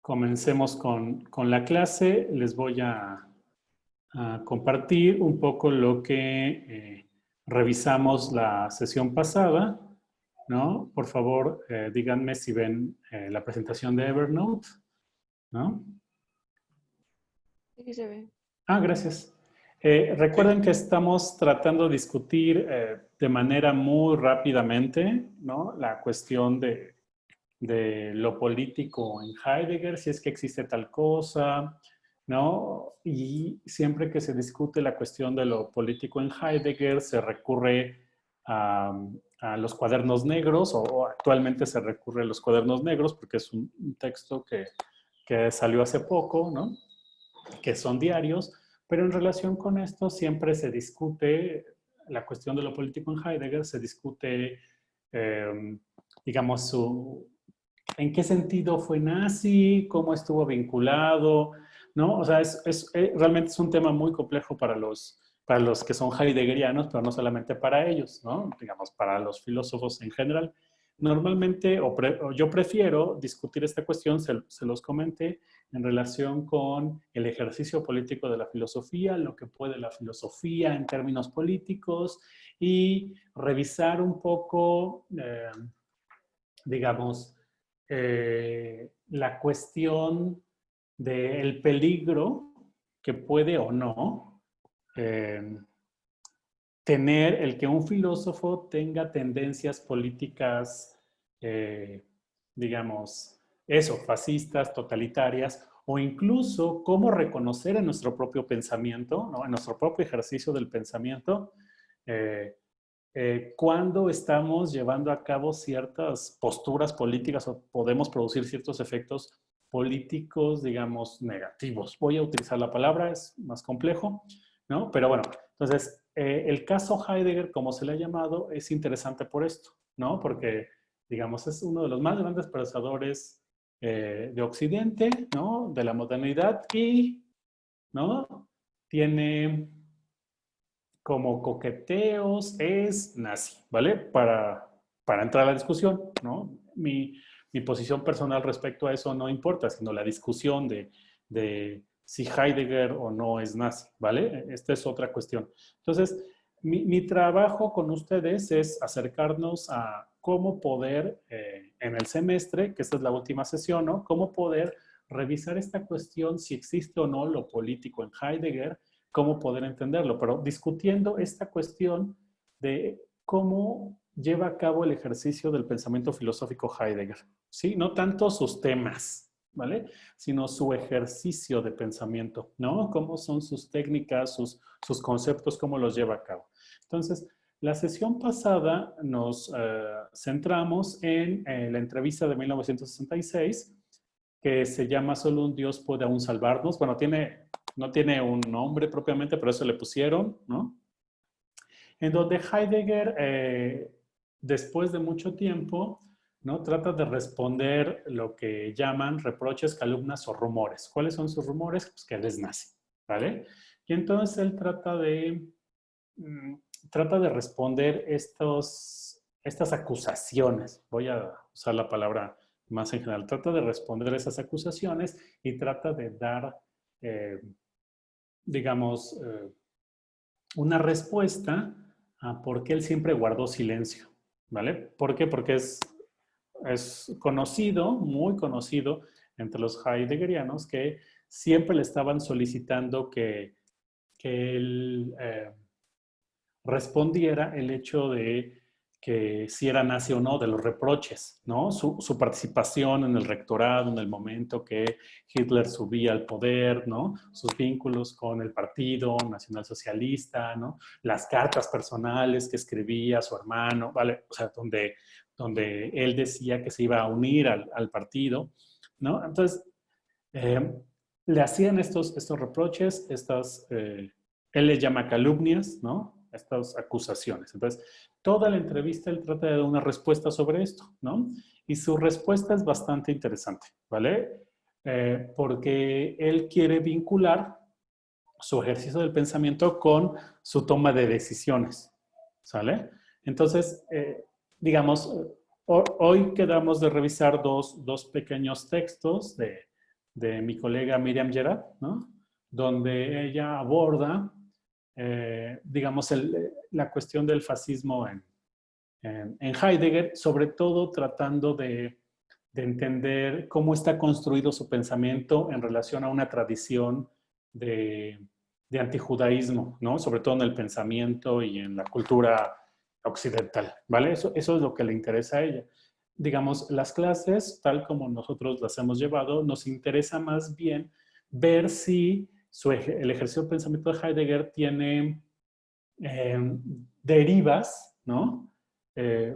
comencemos con la clase. Les voy a compartir un poco lo que revisamos la sesión pasada, ¿no? Por favor, díganme si ven la presentación de Evernote, ¿no? Sí, se ve. Ah, gracias. Recuerden que estamos tratando de discutir de manera muy rápidamente, ¿no? La cuestión de lo político en Heidegger, si es que existe tal cosa, ¿no? Y siempre que se discute la cuestión de lo político en Heidegger, se recurre a los cuadernos negros, o actualmente se recurre a los cuadernos negros, porque es un texto que salió hace poco, ¿no? Que son diarios, pero en relación con esto siempre se discute la cuestión de lo político en Heidegger, se discute, digamos, en qué sentido fue nazi, cómo estuvo vinculado, ¿no? O sea, realmente es un tema muy complejo para los que son heideggerianos, pero no solamente para ellos, ¿no? Digamos, para los filósofos en general. Normalmente, o yo prefiero discutir esta cuestión, se los comenté, en relación con el ejercicio político de la filosofía, lo que puede la filosofía en términos políticos y revisar un poco, digamos, la cuestión del peligro que puede o no tener el que un filósofo tenga tendencias políticas, digamos, eso, fascistas, totalitarias, o incluso cómo reconocer en nuestro propio pensamiento, ¿no? En nuestro propio ejercicio del pensamiento, cuando estamos llevando a cabo ciertas posturas políticas o podemos producir ciertos efectos políticos, digamos, negativos. Voy a utilizar la palabra, es más complejo, ¿no? Pero bueno, entonces, el caso Heidegger, como se le ha llamado, es interesante por esto, ¿no? Porque, digamos, es uno de los más grandes pensadores de Occidente, ¿no? De la modernidad y, ¿no? Tiene como coqueteos, es nazi, ¿vale? Para entrar a la discusión, ¿no? Mi posición personal respecto a eso no importa, sino la discusión de si Heidegger o no es nazi, ¿vale? Esta es otra cuestión. Entonces, mi trabajo con ustedes es acercarnos a cómo poder, en el semestre, que esta es la última sesión, ¿no? Cómo poder revisar esta cuestión, si existe o no lo político en Heidegger, cómo poder entenderlo, pero discutiendo esta cuestión de cómo lleva a cabo el ejercicio del pensamiento filosófico Heidegger, ¿sí? No tanto sus temas, ¿vale? Sino su ejercicio de pensamiento, ¿no? Cómo son sus técnicas, sus conceptos, cómo los lleva a cabo. Entonces, la sesión pasada nos centramos en la entrevista de 1966, que se llama Solo un Dios puede aún salvarnos. Bueno, no tiene un nombre propiamente, pero eso le pusieron, ¿no? En donde Heidegger, después de mucho tiempo, ¿no? Trata de responder lo que llaman reproches, calumnias o rumores. ¿Cuáles son sus rumores? Pues que él es nazi, ¿vale? Y entonces él trata de responder estas acusaciones. Voy a usar la palabra más en general. Trata de responder esas acusaciones y trata de dar, digamos, una respuesta a por qué él siempre guardó silencio, ¿vale? ¿Por qué? Porque es conocido, muy conocido entre los heideggerianos que siempre le estaban solicitando que él respondiera el hecho de que si era nazi o no, de los reproches, ¿no? Su participación en el rectorado en el momento que Hitler subía al poder, ¿no? Sus vínculos con el Partido Nacionalsocialista, ¿no? Las cartas personales que escribía a su hermano, ¿vale? O sea, donde él decía que se iba a unir al partido, ¿no? Entonces, le hacían estos reproches, él le llama calumnias, ¿no? Estas acusaciones. Entonces, toda la entrevista él trata de dar una respuesta sobre esto, ¿no? Y su respuesta es bastante interesante, ¿vale? Porque él quiere vincular su ejercicio del pensamiento con su toma de decisiones, ¿sale? Entonces, digamos, hoy quedamos de revisar dos pequeños textos de mi colega Miriam Gerard, ¿no? Donde ella aborda, digamos, la cuestión del fascismo en Heidegger, sobre todo tratando de entender cómo está construido su pensamiento en relación a una tradición de, de antijudaísmo, ¿no? Sobre todo en el pensamiento y en la cultura occidental, ¿vale? Eso es lo que le interesa a ella. Digamos, las clases, tal como nosotros las hemos llevado, nos interesa más bien ver si el ejercicio del pensamiento de Heidegger tiene derivas, ¿no?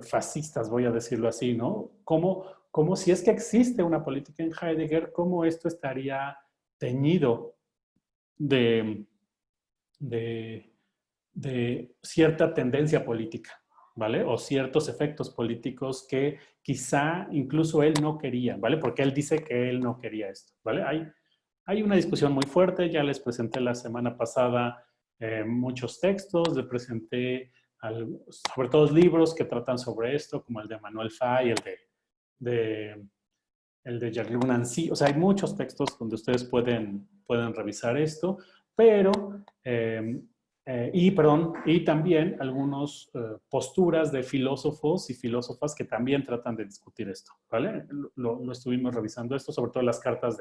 Fascistas, voy a decirlo así, ¿no? Como si es que existe una política en Heidegger, cómo esto estaría teñido de, de, de cierta tendencia política, ¿vale? O ciertos efectos políticos que quizá incluso él no quería, ¿vale? Porque él dice que él no quería esto, ¿vale? Hay una discusión muy fuerte, ya les presenté la semana pasada muchos textos, les presenté sobre todo libros que tratan sobre esto, como el de Manuel Fay, de, el de Jean-Luc Nancy, o sea, hay muchos textos donde ustedes pueden revisar esto, pero, y también algunas posturas de filósofos y filósofas que también tratan de discutir esto, ¿vale? Lo estuvimos revisando esto, sobre todo las cartas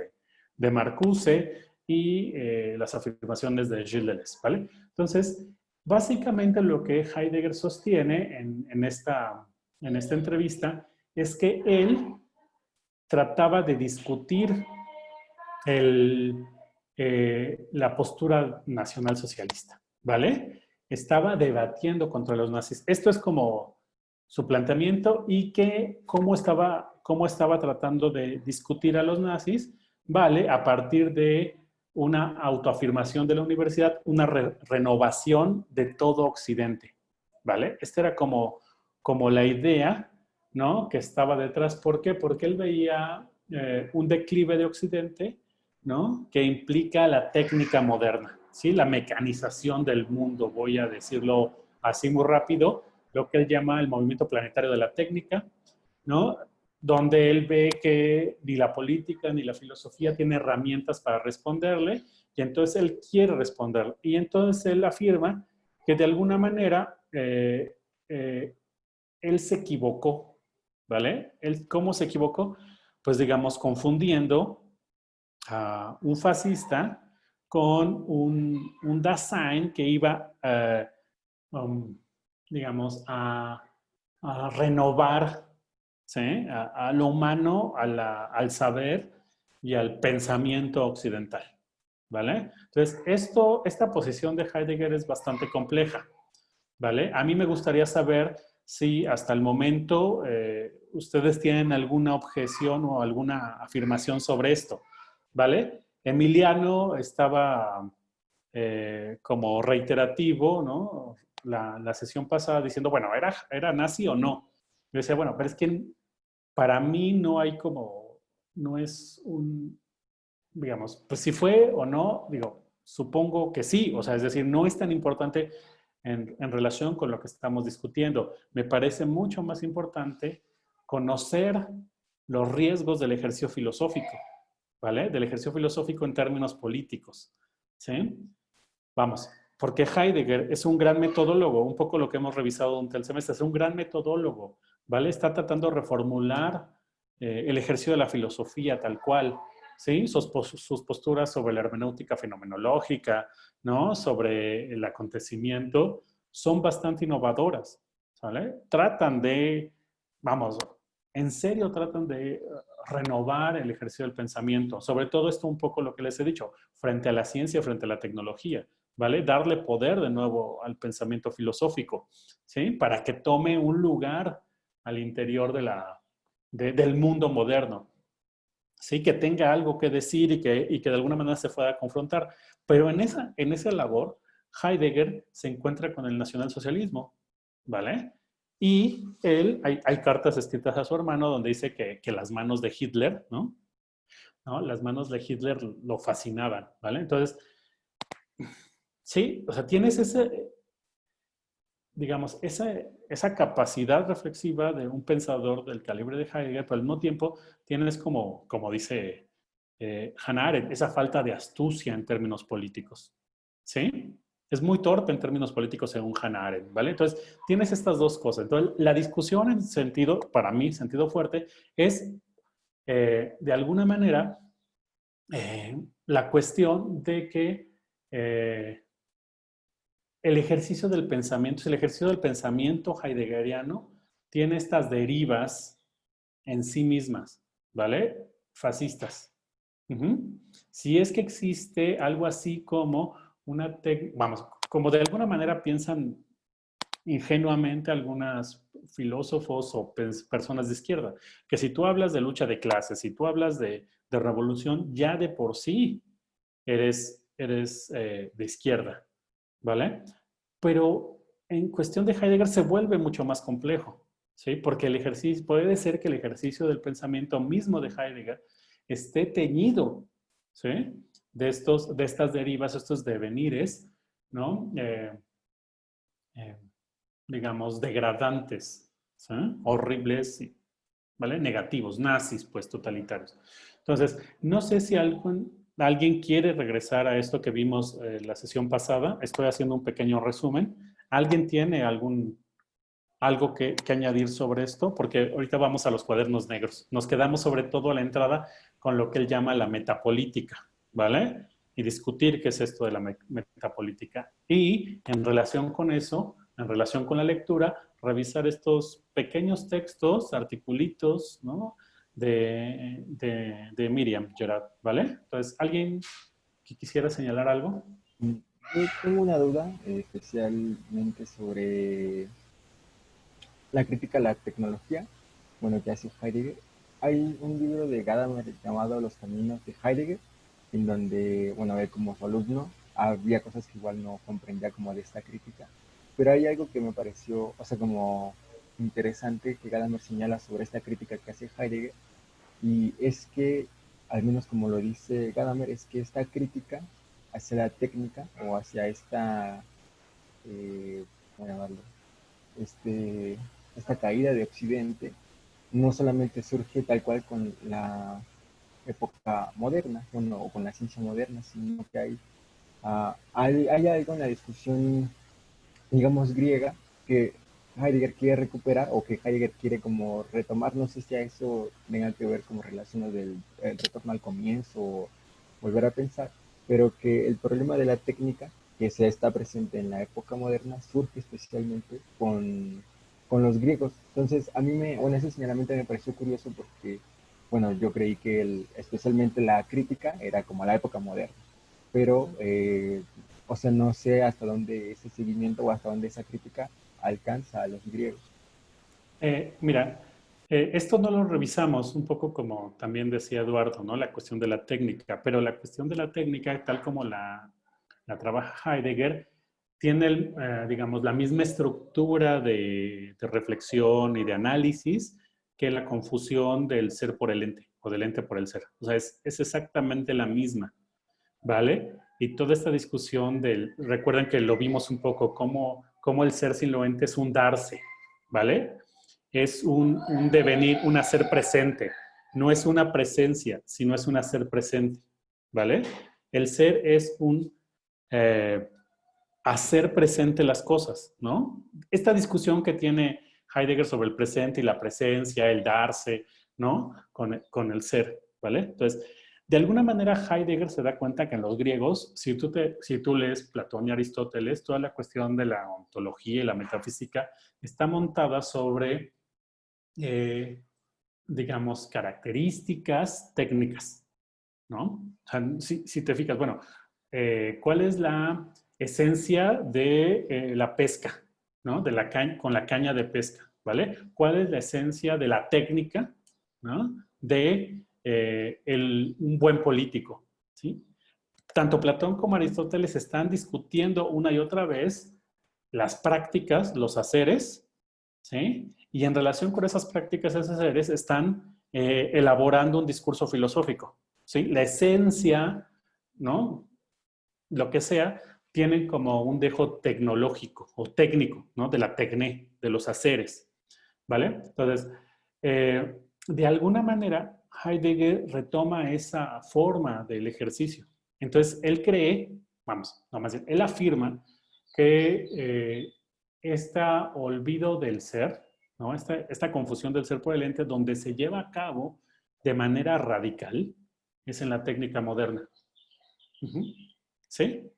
de Marcuse y las afirmaciones de Gilles Deleuze, ¿vale? Entonces, básicamente lo que Heidegger sostiene en esta entrevista es que él trataba de discutir la postura nacionalsocialista, ¿vale? Estaba debatiendo contra los nazis. Esto es como su planteamiento y cómo estaba tratando de discutir a los nazis, ¿vale? A partir de una autoafirmación de la universidad, una renovación de todo Occidente, ¿vale? Esta era como la idea, ¿no? Que estaba detrás. ¿Por qué? Porque él veía un declive de Occidente, ¿no? Que implica la técnica moderna, ¿sí? La mecanización del mundo, voy a decirlo así muy rápido, lo que él llama el movimiento planetario de la técnica, ¿no? Donde él ve que ni la política ni la filosofía tiene herramientas para responderle, y entonces él quiere responder. Y entonces él afirma que de alguna manera él se equivocó, ¿vale? ¿Cómo se equivocó? Pues digamos, confundiendo a un fascista con un Dasein que iba, digamos, a renovar, ¿sí? A lo humano, al saber y al pensamiento occidental, ¿vale? Entonces, esta posición de Heidegger es bastante compleja, ¿vale? A mí me gustaría saber si hasta el momento ustedes tienen alguna objeción o alguna afirmación sobre esto, ¿vale? Emiliano estaba como reiterativo, ¿no? La sesión pasada diciendo, bueno, ¿era nazi o no? Yo decía, bueno, pero es que para mí no hay como, no es digamos, pues si fue o no, digo, supongo que sí, o sea, es decir, no es tan importante en relación con lo que estamos discutiendo. Me parece mucho más importante conocer los riesgos del ejercicio filosófico, ¿vale? Del ejercicio filosófico en términos políticos, ¿sí? Vamos, porque Heidegger es un gran metodólogo, un poco lo que hemos revisado durante el semestre, es un gran metodólogo, ¿vale? Está tratando de reformular el ejercicio de la filosofía tal cual, ¿sí? Sus posturas sobre la hermenéutica fenomenológica, ¿no? Sobre el acontecimiento, son bastante innovadoras, ¿vale? Tratan de, vamos, en serio tratan de renovar el ejercicio del pensamiento, sobre todo esto un poco lo que les he dicho, frente a la ciencia, frente a la tecnología, ¿vale? Darle poder de nuevo al pensamiento filosófico, ¿sí? Para que tome un lugar al interior del mundo moderno, ¿sí? Que tenga algo que decir y que de alguna manera se pueda confrontar. Pero en esa labor, Heidegger se encuentra con el nacionalsocialismo, ¿vale? Y hay cartas escritas a su hermano donde dice que las manos de Hitler, ¿no? ¿No? Las manos de Hitler lo fascinaban, ¿vale? Entonces, sí, o sea, tienes digamos, esa capacidad reflexiva de un pensador del calibre de Heidegger, pero al mismo tiempo tienes como dice Hannah Arendt, esa falta de astucia en términos políticos, ¿sí? Es muy torpe en términos políticos según Hannah Arendt, ¿vale? Entonces, tienes estas dos cosas. Entonces, la discusión en sentido, para mí, sentido fuerte, es, de alguna manera, la cuestión de que el ejercicio del pensamiento, el ejercicio del pensamiento heideggeriano tiene estas derivas en sí mismas, ¿vale? Fascistas. Si es que existe algo así como vamos, como de alguna manera piensan ingenuamente algunos filósofos o personas de izquierda, que si tú hablas de lucha de clases, si tú hablas de revolución, ya de por sí eres de izquierda, ¿vale? Pero en cuestión de Heidegger se vuelve mucho más complejo, ¿sí? Porque el ejercicio, puede ser que el ejercicio del pensamiento mismo de Heidegger esté teñido, ¿sí? De estas derivas, estos devenires, ¿no? Eh, digamos, degradantes, ¿sí? Horribles, ¿vale? Negativos, nazis, pues, totalitarios. Entonces, no sé si alguien quiere regresar a esto que vimos la sesión pasada. Estoy haciendo un pequeño resumen. ¿Alguien tiene algo que añadir sobre esto? Porque ahorita vamos a los cuadernos negros. Nos quedamos sobre todo a la entrada con lo que él llama la metapolítica, ¿vale? Y discutir qué es esto de la metapolítica. Y en relación con eso, en relación con la lectura, revisar estos pequeños textos, articulitos, ¿no? De Miriam Gerard, ¿vale? Entonces, ¿alguien que quisiera señalar algo? Mm, Yo tengo una duda, especialmente sobre la crítica a la tecnología, bueno, que hace Heidegger. Hay un libro de Gadamer llamado Los Caminos de Heidegger, en donde, bueno, él como su alumno, había cosas que igual no comprendía como de esta crítica, pero hay algo que me pareció, o sea, como interesante que Gadamer señala sobre esta crítica que hace Heidegger, y es que, al menos como lo dice Gadamer, es que esta crítica hacia la técnica o hacia esta, ¿cómo llamarlo? Este, esta caída de Occidente no solamente surge tal cual con la época moderna, bueno, o con la ciencia moderna, sino que hay algo en la discusión, digamos, griega que Heidegger quiere recuperar o que Heidegger quiere como retomar. No sé si a eso tenga que ver como relaciones del el retorno al comienzo o volver a pensar, pero que el problema de la técnica que se está presente en la época moderna surge especialmente con los griegos. Entonces, bueno, ese señalamiento me pareció curioso porque, bueno, yo creí que especialmente la crítica era como la época moderna, pero, o sea, no sé hasta dónde ese seguimiento o hasta dónde esa crítica alcanza a los griegos. Mira, esto no lo revisamos un poco como también decía Eduardo, ¿no? La cuestión de la técnica, pero la cuestión de la técnica, tal como la trabaja Heidegger, tiene, digamos, la misma estructura de reflexión y de análisis que la confusión del ser por el ente o del ente por el ser. O sea, es exactamente la misma, ¿vale? Y toda esta discusión recuerden que lo vimos un poco, cómo el ser sin lo ente es un darse, ¿vale? Es un devenir, un hacer presente. No es una presencia, sino es un hacer presente, ¿vale? El ser es un hacer presente las cosas, ¿no? Esta discusión que tiene Heidegger sobre el presente y la presencia, el darse, ¿no? Con el ser, ¿vale? Entonces, de alguna manera Heidegger se da cuenta que en los griegos, si tú lees Platón y Aristóteles, toda la cuestión de la ontología y la metafísica está montada sobre eh, digamos, características técnicas, ¿no? O sea, si te fijas, bueno, ¿cuál es la esencia de la pesca, ¿no? Con la caña de pesca, ¿vale? ¿Cuál es la esencia de la técnica, ¿no? De un buen político, ¿sí? Tanto Platón como Aristóteles están discutiendo una y otra vez las prácticas, los haceres, ¿sí? Y en relación con esas prácticas, esos haceres, están elaborando un discurso filosófico, ¿sí? La esencia, ¿no? Lo que sea, tienen como un dejo tecnológico o técnico, ¿no? De la tecné, de los haceres, ¿vale? Entonces, de alguna manera, Heidegger retoma esa forma del ejercicio. Entonces, él cree, vamos, no más bien, él afirma que este olvido del ser, ¿no? Esta confusión del ser por el ente, donde se lleva a cabo de manera radical, es en la técnica moderna. ¿Sí?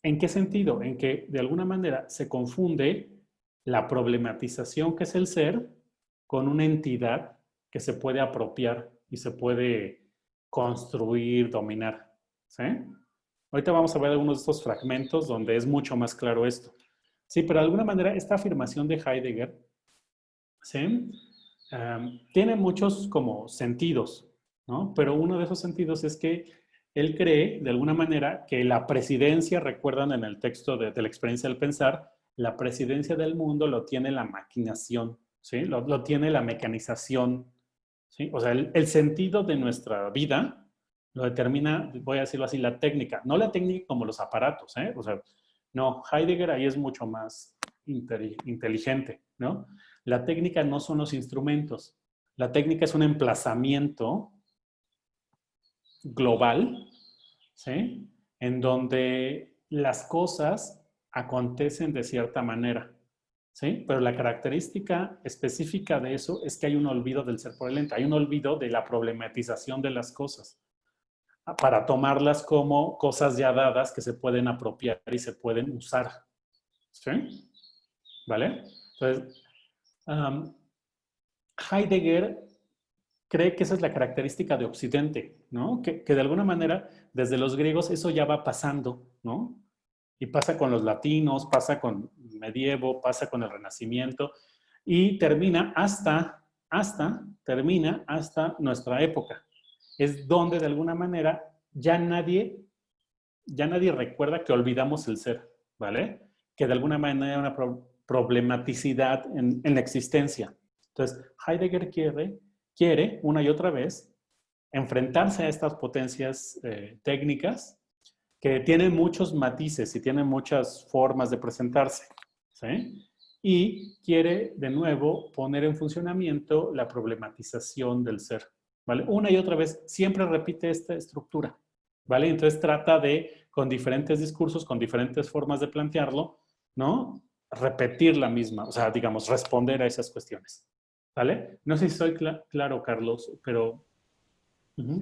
¿En qué sentido? En que de alguna manera se confunde la problematización que es el ser con una entidad que se puede apropiar y se puede construir, dominar. ¿Sí? Ahorita vamos a ver algunos de estos fragmentos donde es mucho más claro esto. Sí, pero de alguna manera esta afirmación de Heidegger, ¿sí? Tiene muchos como sentidos, ¿no? Pero uno de esos sentidos es que él cree, de alguna manera, que la presidencia, recuerdan en el texto de la experiencia del pensar, la presidencia del mundo lo tiene la maquinación, ¿sí? Lo tiene la mecanización, ¿sí? O sea, el sentido de nuestra vida lo determina, voy a decirlo así, la técnica. No la técnica como los aparatos, ¿eh? O sea, no, Heidegger ahí es mucho más inteligente, ¿no? La técnica no son los instrumentos. La técnica es un emplazamiento global, ¿sí? En donde las cosas acontecen de cierta manera, ¿sí? Pero la característica específica de eso es que hay un olvido del ser por el ente, hay un olvido de la problematización de las cosas para tomarlas como cosas ya dadas que se pueden apropiar y se pueden usar, ¿sí? ¿Vale? Entonces, Heidegger cree que esa es la característica de Occidente, ¿no? Que de alguna manera, desde los griegos, eso ya va pasando, ¿no? Y pasa con los latinos, pasa con el medievo, pasa con el Renacimiento, y termina termina hasta nuestra época. Es donde de alguna manera ya nadie recuerda que olvidamos el ser, ¿vale? Que de alguna manera hay una problematicidad en la existencia. Entonces, Heidegger quiere una y otra vez enfrentarse a estas potencias técnicas que tienen muchos matices y tienen muchas formas de presentarse, ¿sí? Y quiere de nuevo poner en funcionamiento la problematización del ser, ¿vale? Una y otra vez, siempre repite esta estructura, ¿vale? Entonces trata de, con diferentes discursos, con diferentes formas de plantearlo, ¿no? Repetir la misma, o sea, digamos, responder a esas cuestiones, ¿vale? No sé si soy claro, Carlos, pero... Sí,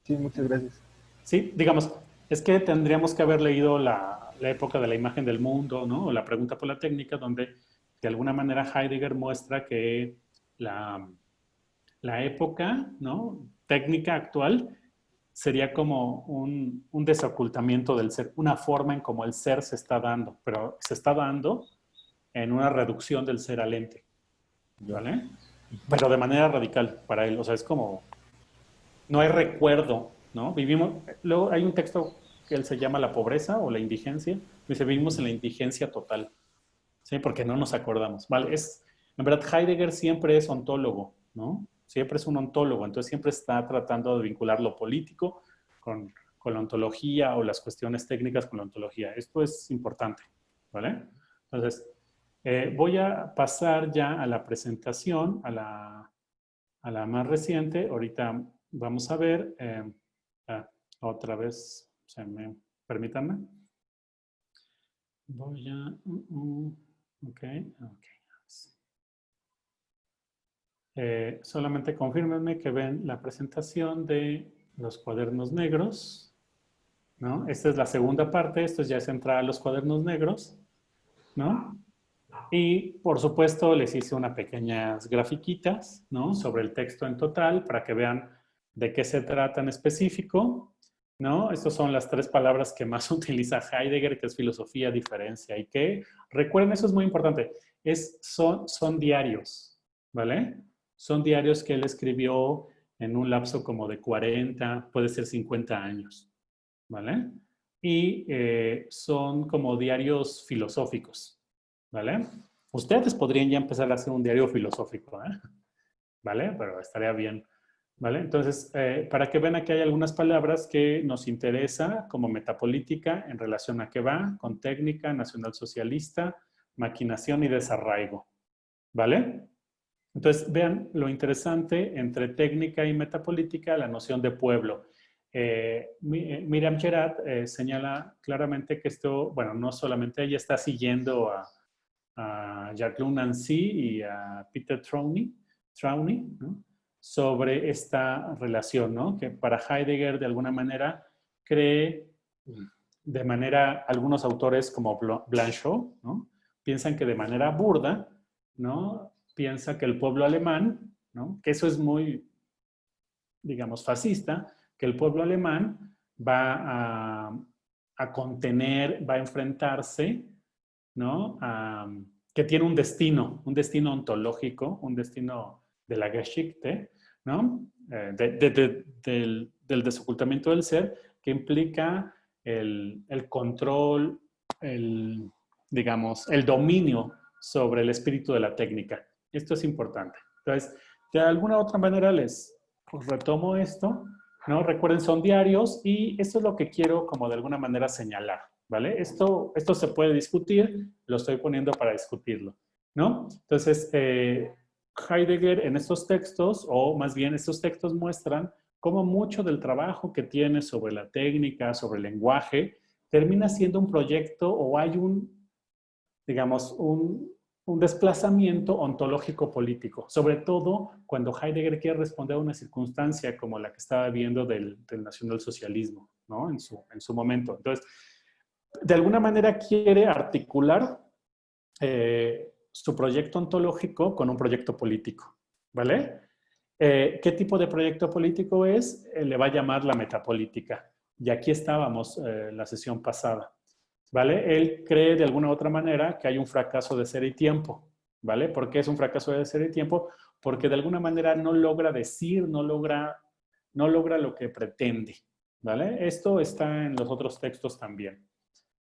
sí, muchas gracias. Sí, digamos, es que tendríamos que haber leído la época de la imagen del mundo, ¿no? O la pregunta por la técnica, donde de alguna manera Heidegger muestra que la, la época, ¿no? Técnica actual sería como un desocultamiento del ser, una forma en cómo el ser se está dando, pero se está dando en una reducción del ser al ente, Ya. ¿vale? Pero de manera radical para él, o sea, es como no hay recuerdo, ¿no? Vivimos, luego hay un texto que él se llama La pobreza o la indigencia, dice, vivimos en la indigencia total, ¿sí? Porque no nos acordamos, ¿vale? En verdad, Heidegger siempre es ontólogo, ¿no? Siempre es un ontólogo, entonces siempre está tratando de vincular lo político con la ontología o las cuestiones técnicas con la ontología. Esto es importante, ¿vale? Entonces, voy a pasar ya a la presentación, a la más reciente. Ahorita vamos a ver, otra vez, permítanme. Voy a, ok. Solamente confírmenme que ven la presentación de los cuadernos negros, ¿no? Esta es la segunda parte, esto ya es entrar a los cuadernos negros, ¿no? Y por supuesto les hice unas pequeñas grafiquitas, ¿no? Sobre el texto en total para que vean de qué se trata en específico, ¿no? Estas son las tres palabras que más utiliza Heidegger, que es filosofía, diferencia y qué. Recuerden, eso es muy importante, son diarios, ¿vale? Son diarios que él escribió en un lapso como de 40, puede ser 50 años, ¿vale? Y son como diarios filosóficos, ¿vale? Ustedes podrían ya empezar a hacer un diario filosófico, ¿eh? ¿Vale? Pero estaría bien, ¿vale? Entonces, para que vean aquí hay algunas palabras que nos interesa como metapolítica en relación a qué va, con técnica, nacionalsocialista, maquinación y desarraigo, ¿vale? Entonces, vean lo interesante entre técnica y metapolítica, la noción de pueblo. Miriam Gerard señala claramente que esto, bueno, no solamente ella está siguiendo a Jacques Nancy y a Peter Trauny, ¿no? Sobre esta relación, ¿no? Que para Heidegger, de alguna manera, cree de manera, algunos autores como Blanchot, ¿no? Piensan que de manera burda, ¿no? Piensa que el pueblo alemán, ¿no? Que eso es muy, digamos, fascista, que el pueblo alemán va a contener, va a enfrentarse, ¿no? Que tiene un destino ontológico, un destino de la Geschichte, ¿no? Del desocultamiento del ser, que implica el control, digamos, el dominio sobre el espíritu de la técnica. Esto es importante. Entonces, de alguna u otra manera les retomo esto, ¿no? Recuerden, son diarios y esto es lo que quiero como de alguna manera señalar, ¿vale? Esto se puede discutir, lo estoy poniendo para discutirlo, ¿no? Entonces, Heidegger en estos textos, o más bien estos textos muestran cómo mucho del trabajo que tiene sobre la técnica, sobre el lenguaje, termina siendo un proyecto o hay digamos, un desplazamiento ontológico político, sobre todo cuando Heidegger quiere responder a una circunstancia como la que estaba viendo del nacionalsocialismo, ¿no? En su momento. Entonces, de alguna manera quiere articular su proyecto ontológico con un proyecto político, ¿vale? ¿Qué tipo de proyecto político es? Le va a llamar la metapolítica. Y aquí estábamos la sesión pasada, ¿vale? Él cree de alguna u otra manera que hay un fracaso de ser y tiempo, ¿vale? ¿Por qué es un fracaso de ser y tiempo? Porque de alguna manera no logra decir, no logra lo que pretende, ¿vale? Esto está en los otros textos también,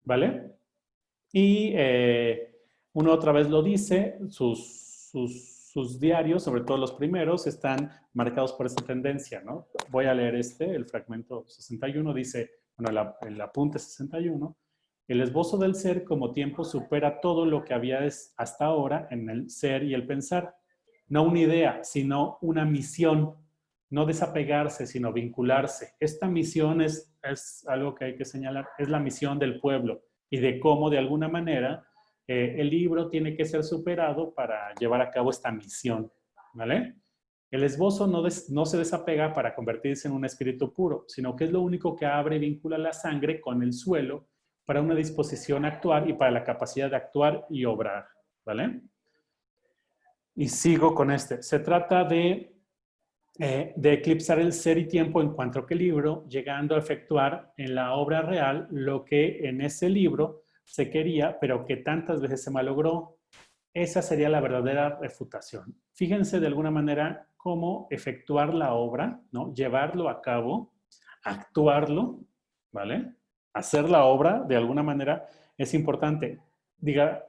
¿vale? Y uno otra vez lo dice, sus diarios, sobre todo los primeros, están marcados por esta tendencia, ¿no? Voy a leer el fragmento 61, dice, bueno, el apunte 61, el esbozo del ser como tiempo supera todo lo que había hasta ahora en el ser y el pensar. No una idea, sino una misión. No desapegarse, sino vincularse. Esta misión es algo que hay que señalar, es la misión del pueblo y de cómo de alguna manera el libro tiene que ser superado para llevar a cabo esta misión, ¿vale? El esbozo no se desapega para convertirse en un espíritu puro, sino que es lo único que abre y vincula la sangre con el suelo para una disposición a actuar y para la capacidad de actuar y obrar, ¿vale? Y sigo con este. Se trata de eclipsar el ser y tiempo en cuanto que libro, llegando a efectuar en la obra real lo que en ese libro se quería, pero que tantas veces se malogró. Esa sería la verdadera refutación. Fíjense de alguna manera cómo efectuar la obra, ¿no? Llevarlo a cabo, actuarlo, ¿vale? Hacer la obra de alguna manera es importante. Diga,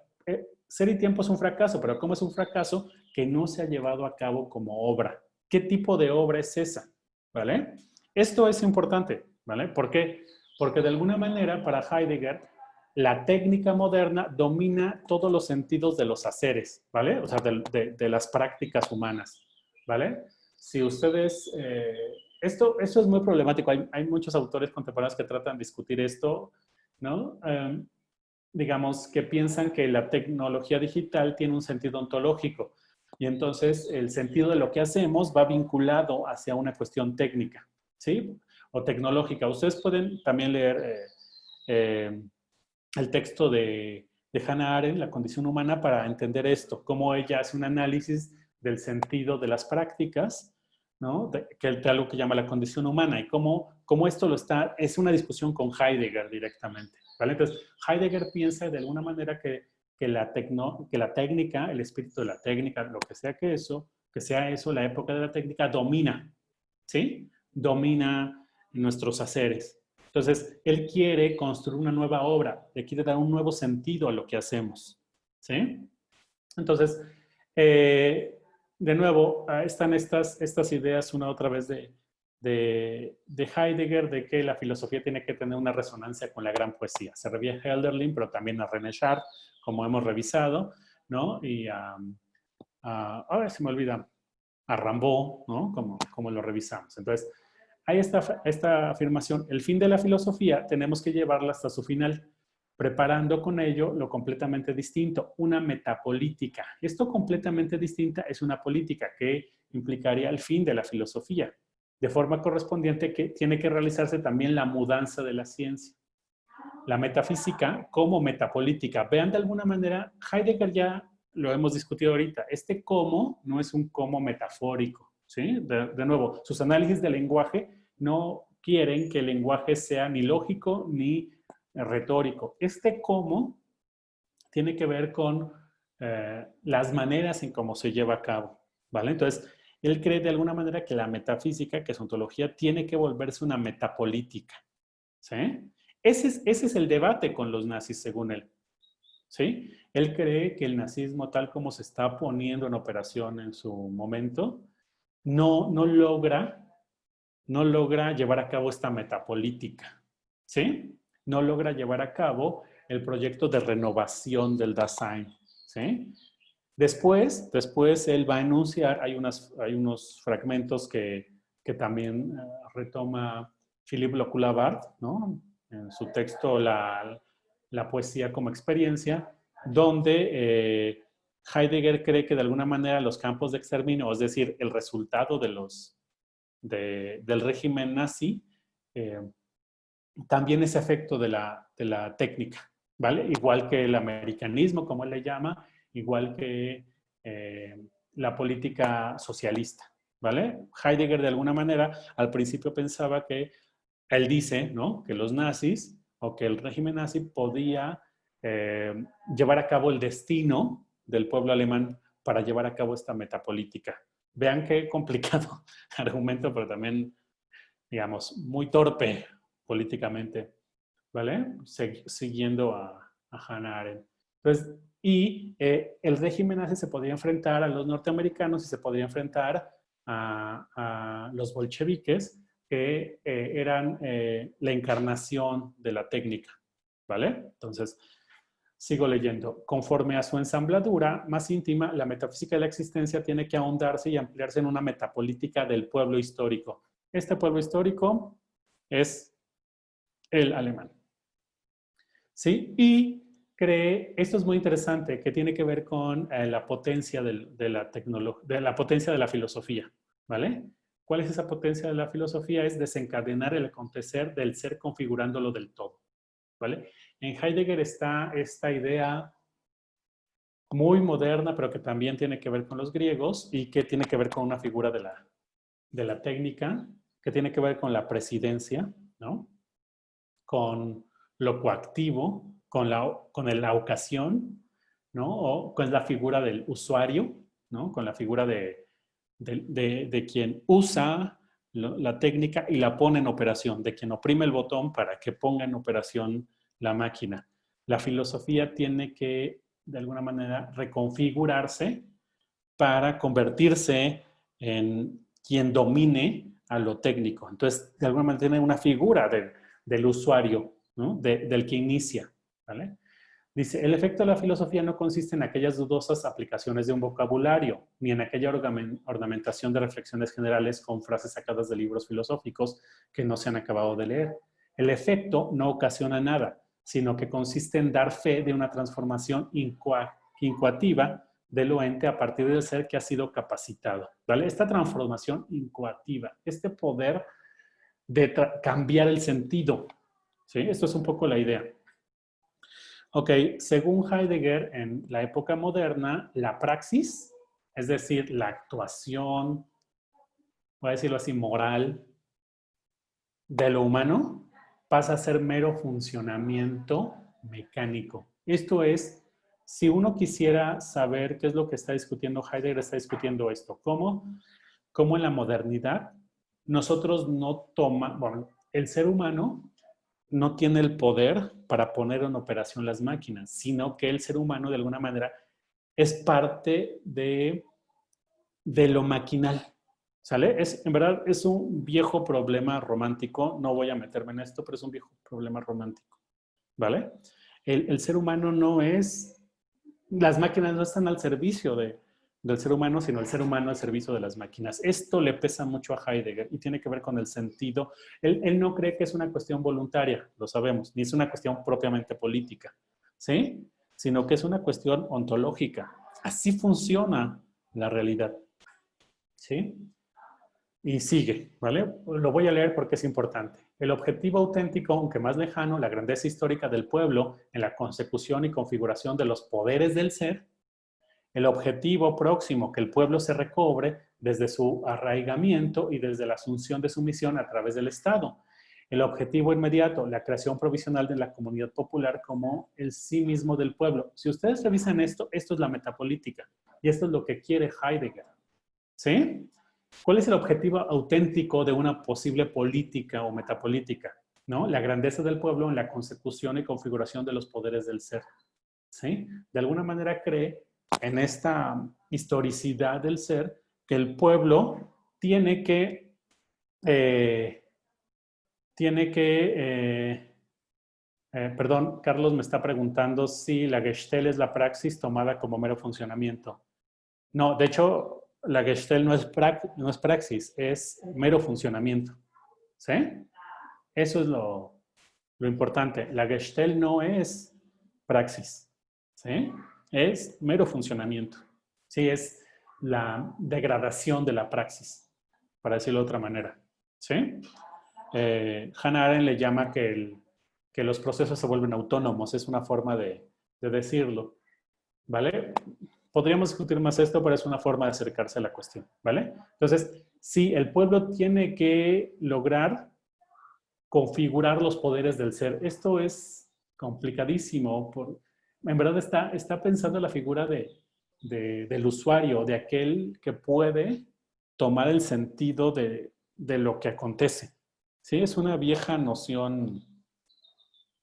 ser y tiempo es un fracaso, pero ¿cómo es un fracaso? Que no se ha llevado a cabo como obra. ¿Qué tipo de obra es esa? ¿Vale? Esto es importante, ¿vale? ¿Por qué? Porque de alguna manera para Heidegger la técnica moderna domina todos los sentidos de los haceres, ¿vale? O sea, de las prácticas humanas, ¿vale? Si ustedes... esto es muy problemático. Hay muchos autores contemporáneos que tratan de discutir esto, ¿no? Digamos, que piensan que la tecnología digital tiene un sentido ontológico y entonces el sentido de lo que hacemos va vinculado hacia una cuestión técnica, ¿sí? O tecnológica. Ustedes pueden también leer el texto de Hannah Arendt, La condición humana, para entender esto, cómo ella hace un análisis del sentido de las prácticas, ¿no? Que es algo que llama la condición humana y cómo esto es una discusión con Heidegger directamente, ¿vale? Entonces, Heidegger piensa de alguna manera que la técnica, el espíritu de la técnica, lo que sea eso, la época de la técnica domina, ¿sí? Domina nuestros haceres. Entonces, él quiere construir una nueva obra, le quiere dar un nuevo sentido a lo que hacemos, ¿sí? Entonces, de nuevo, están estas ideas una otra vez de Heidegger, de que la filosofía tiene que tener una resonancia con la gran poesía. Se refiere a Hölderlin, pero también a René Char, como hemos revisado, ¿no? ahora se me olvida, a Rimbaud, ¿no? Como lo revisamos. Entonces, hay esta afirmación, el fin de la filosofía tenemos que llevarla hasta su final, preparando con ello lo completamente distinto, una metapolítica. Esto completamente distinta es una política que implicaría el fin de la filosofía, de forma correspondiente que tiene que realizarse también la mudanza de la ciencia. La metafísica como metapolítica. Vean, de alguna manera, Heidegger ya lo hemos discutido ahorita, este cómo no es un cómo metafórico, ¿sí? De nuevo, sus análisis del lenguaje no quieren que el lenguaje sea ni lógico ni retórico. Este cómo tiene que ver con las maneras en cómo se lleva a cabo, ¿vale? Entonces, él cree de alguna manera que la metafísica, que es ontología, tiene que volverse una metapolítica, ¿sí? Ese es el debate con los nazis, según él, ¿sí? Él cree que el nazismo, tal como se está poniendo en operación en su momento, no logra llevar a cabo esta metapolítica, ¿sí? No logra llevar a cabo el proyecto de renovación del Dasein, ¿sí? Después él va a enunciar, hay unos fragmentos que también retoma Philippe Locoulabart, ¿no? En su texto la poesía como experiencia, donde Heidegger cree que de alguna manera los campos de exterminio, es decir, el resultado del régimen nazi, también es efecto de la técnica, ¿vale? Igual que el americanismo, como él le llama, igual que la política socialista, ¿vale? Heidegger, de alguna manera, al principio pensaba que, él dice, ¿no? Que los nazis o que el régimen nazi podía llevar a cabo el destino del pueblo alemán para llevar a cabo esta metapolítica. Vean qué complicado argumento, pero también, digamos, muy torpe políticamente, ¿vale? Siguiendo a Hannah Arendt. Entonces, el régimen nazi se podía enfrentar a los norteamericanos y se podía enfrentar a los bolcheviques, que eran la encarnación de la técnica, ¿vale? Entonces, sigo leyendo. Conforme a su ensambladura más íntima, la metafísica de la existencia tiene que ahondarse y ampliarse en una metapolítica del pueblo histórico. Este pueblo histórico es el alemán, ¿sí? Y cree, esto es muy interesante, que tiene que ver con la potencia de la potencia de la filosofía, ¿vale? ¿Cuál es esa potencia de la filosofía? Es desencadenar el acontecer del ser configurándolo del todo, ¿vale? En Heidegger está esta idea muy moderna, pero que también tiene que ver con los griegos y que tiene que ver con una figura de la técnica, que tiene que ver con la presidencia, ¿no? Con lo coactivo, con la ocasión, ¿no? O con la figura del usuario, ¿no? Con la figura de quien usa la técnica y la pone en operación, de quien oprime el botón para que ponga en operación la máquina. La filosofía tiene que, de alguna manera, reconfigurarse para convertirse en quien domine a lo técnico. Entonces, de alguna manera, tiene una figura del usuario, ¿no? Del que inicia, ¿vale? Dice, el efecto de la filosofía no consiste en aquellas dudosas aplicaciones de un vocabulario, ni en aquella ornamentación de reflexiones generales con frases sacadas de libros filosóficos que no se han acabado de leer. El efecto no ocasiona nada, sino que consiste en dar fe de una transformación incoativa de lo ente a partir del ser que ha sido capacitado, ¿vale? Esta transformación incoativa, este poder de cambiar el sentido, ¿sí? Esto es un poco la idea. Ok, según Heidegger, en la época moderna, la praxis, es decir, la actuación, voy a decirlo así, moral de lo humano, pasa a ser mero funcionamiento mecánico. Esto es, si uno quisiera saber qué es lo que está discutiendo Heidegger, está discutiendo esto. ¿Cómo en la modernidad nosotros bueno, el ser humano no tiene el poder para poner en operación las máquinas, sino que el ser humano de alguna manera es parte de lo maquinal, ¿sale? En verdad es un viejo problema romántico, no voy a meterme en esto, pero es un viejo problema romántico, ¿vale? El ser humano no es, las máquinas no están al servicio del ser humano, sino el ser humano al servicio de las máquinas. Esto le pesa mucho a Heidegger y tiene que ver con el sentido. Él no cree que es una cuestión voluntaria, lo sabemos, ni es una cuestión propiamente política, ¿sí? Sino que es una cuestión ontológica. Así funciona la realidad, ¿sí? Y sigue, ¿vale? Lo voy a leer porque es importante. El objetivo auténtico, aunque más lejano, la grandeza histórica del pueblo en la consecución y configuración de los poderes del ser. El objetivo próximo, que el pueblo se recobre desde su arraigamiento y desde la asunción de su misión a través del Estado. El objetivo inmediato, la creación provisional de la comunidad popular como el sí mismo del pueblo. Si ustedes revisan esto, esto es la metapolítica. Y esto es lo que quiere Heidegger. ¿Sí? ¿Cuál es el objetivo auténtico de una posible política o metapolítica? ¿No? La grandeza del pueblo en la consecución y configuración de los poderes del ser. ¿Sí? De alguna manera cree en esta historicidad del ser que el pueblo tiene que perdón, Carlos me está preguntando si la Gestell es la praxis tomada como mero funcionamiento. No, de hecho, la Gestell no es praxis, es mero funcionamiento. ¿Sí? Eso es lo importante. La Gestell no es praxis. ¿Sí? Es mero funcionamiento. Sí, es la degradación de la praxis, para decirlo de otra manera. ¿Sí? Hannah Arendt le llama que los procesos se vuelven autónomos, es una forma de decirlo, ¿vale? Podríamos discutir más esto, pero es una forma de acercarse a la cuestión, ¿vale? Entonces, sí, el pueblo tiene que lograr configurar los poderes del ser. Esto es complicadísimo. En verdad está pensando la figura del usuario, de aquel que puede tomar el sentido de lo que acontece. ¿Sí? Es una vieja noción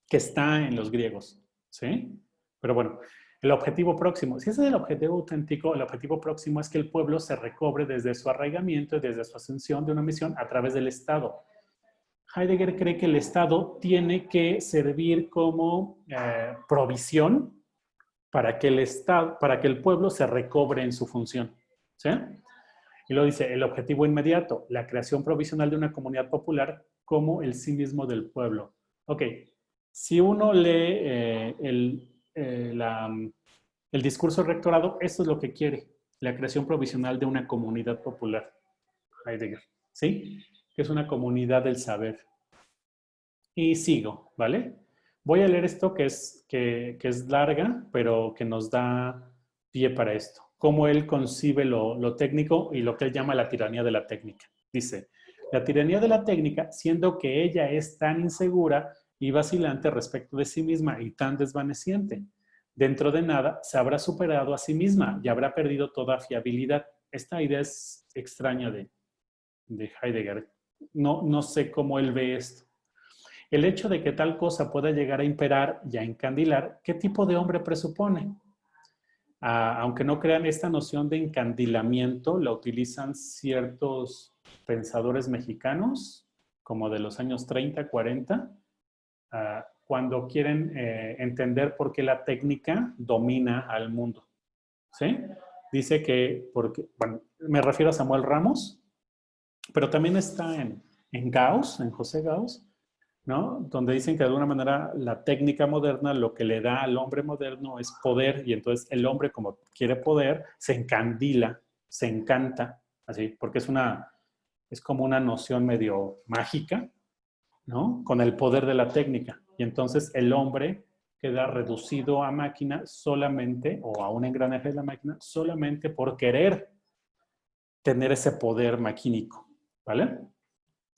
que está en los griegos. ¿Sí? Pero bueno, el objetivo próximo, si ese es el objetivo auténtico, el objetivo próximo es que el pueblo se recobre desde su arraigamiento y desde su ascensión de una misión a través del Estado. Heidegger cree que el Estado tiene que servir como provisión para que el pueblo se recobre en su función. ¿Sí? Y lo dice, el objetivo inmediato, la creación provisional de una comunidad popular como el sí mismo del pueblo. Ok, si uno lee el discurso rectorado, esto es lo que quiere, la creación provisional de una comunidad popular. Heidegger, ¿sí? Que es una comunidad del saber. Y sigo, ¿vale? Voy a leer esto que es larga, pero que nos da pie para esto. Cómo él concibe lo técnico y lo que él llama la tiranía de la técnica. Dice, la tiranía de la técnica, siendo que ella es tan insegura y vacilante respecto de sí misma y tan desvaneciente, dentro de nada se habrá superado a sí misma y habrá perdido toda fiabilidad. Esta idea es extraña de Heidegger. No sé cómo él ve esto. El hecho de que tal cosa pueda llegar a imperar y a encandilar, ¿qué tipo de hombre presupone? Aunque no crean, esta noción de encandilamiento la utilizan ciertos pensadores mexicanos, como de los años 30, 40, cuando quieren entender por qué la técnica domina al mundo. ¿Sí? Dice que, bueno, me refiero a Samuel Ramos, pero también está en Gauss, en José Gauss, ¿no? Donde dicen que de alguna manera la técnica moderna lo que le da al hombre moderno es poder y entonces el hombre como quiere poder se encandila, se encanta, así, porque es como una noción medio mágica, ¿no? Con el poder de la técnica. Y entonces el hombre queda reducido a máquina solamente, o a un engranaje de la máquina, solamente por querer tener ese poder maquínico, ¿vale?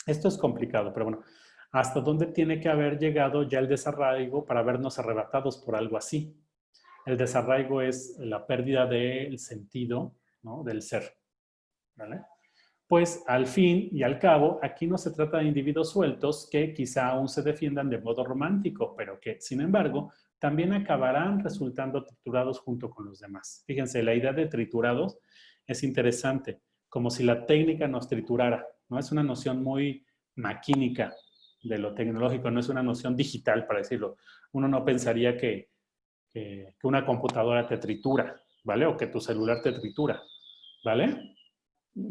Esto es complicado, pero bueno, ¿hasta dónde tiene que haber llegado ya el desarraigo para vernos arrebatados por algo así? El desarraigo es la pérdida del sentido, ¿no? Del ser, ¿vale? Pues al fin y al cabo, aquí no se trata de individuos sueltos que quizá aún se defiendan de modo romántico, pero que, sin embargo, también acabarán resultando triturados junto con los demás. Fíjense, la idea de triturados es interesante, como si la técnica nos triturara, ¿no? Es una noción muy maquínica de lo tecnológico, no es una noción digital, para decirlo. Uno no pensaría que una computadora te tritura, ¿vale? O que tu celular te tritura, ¿vale?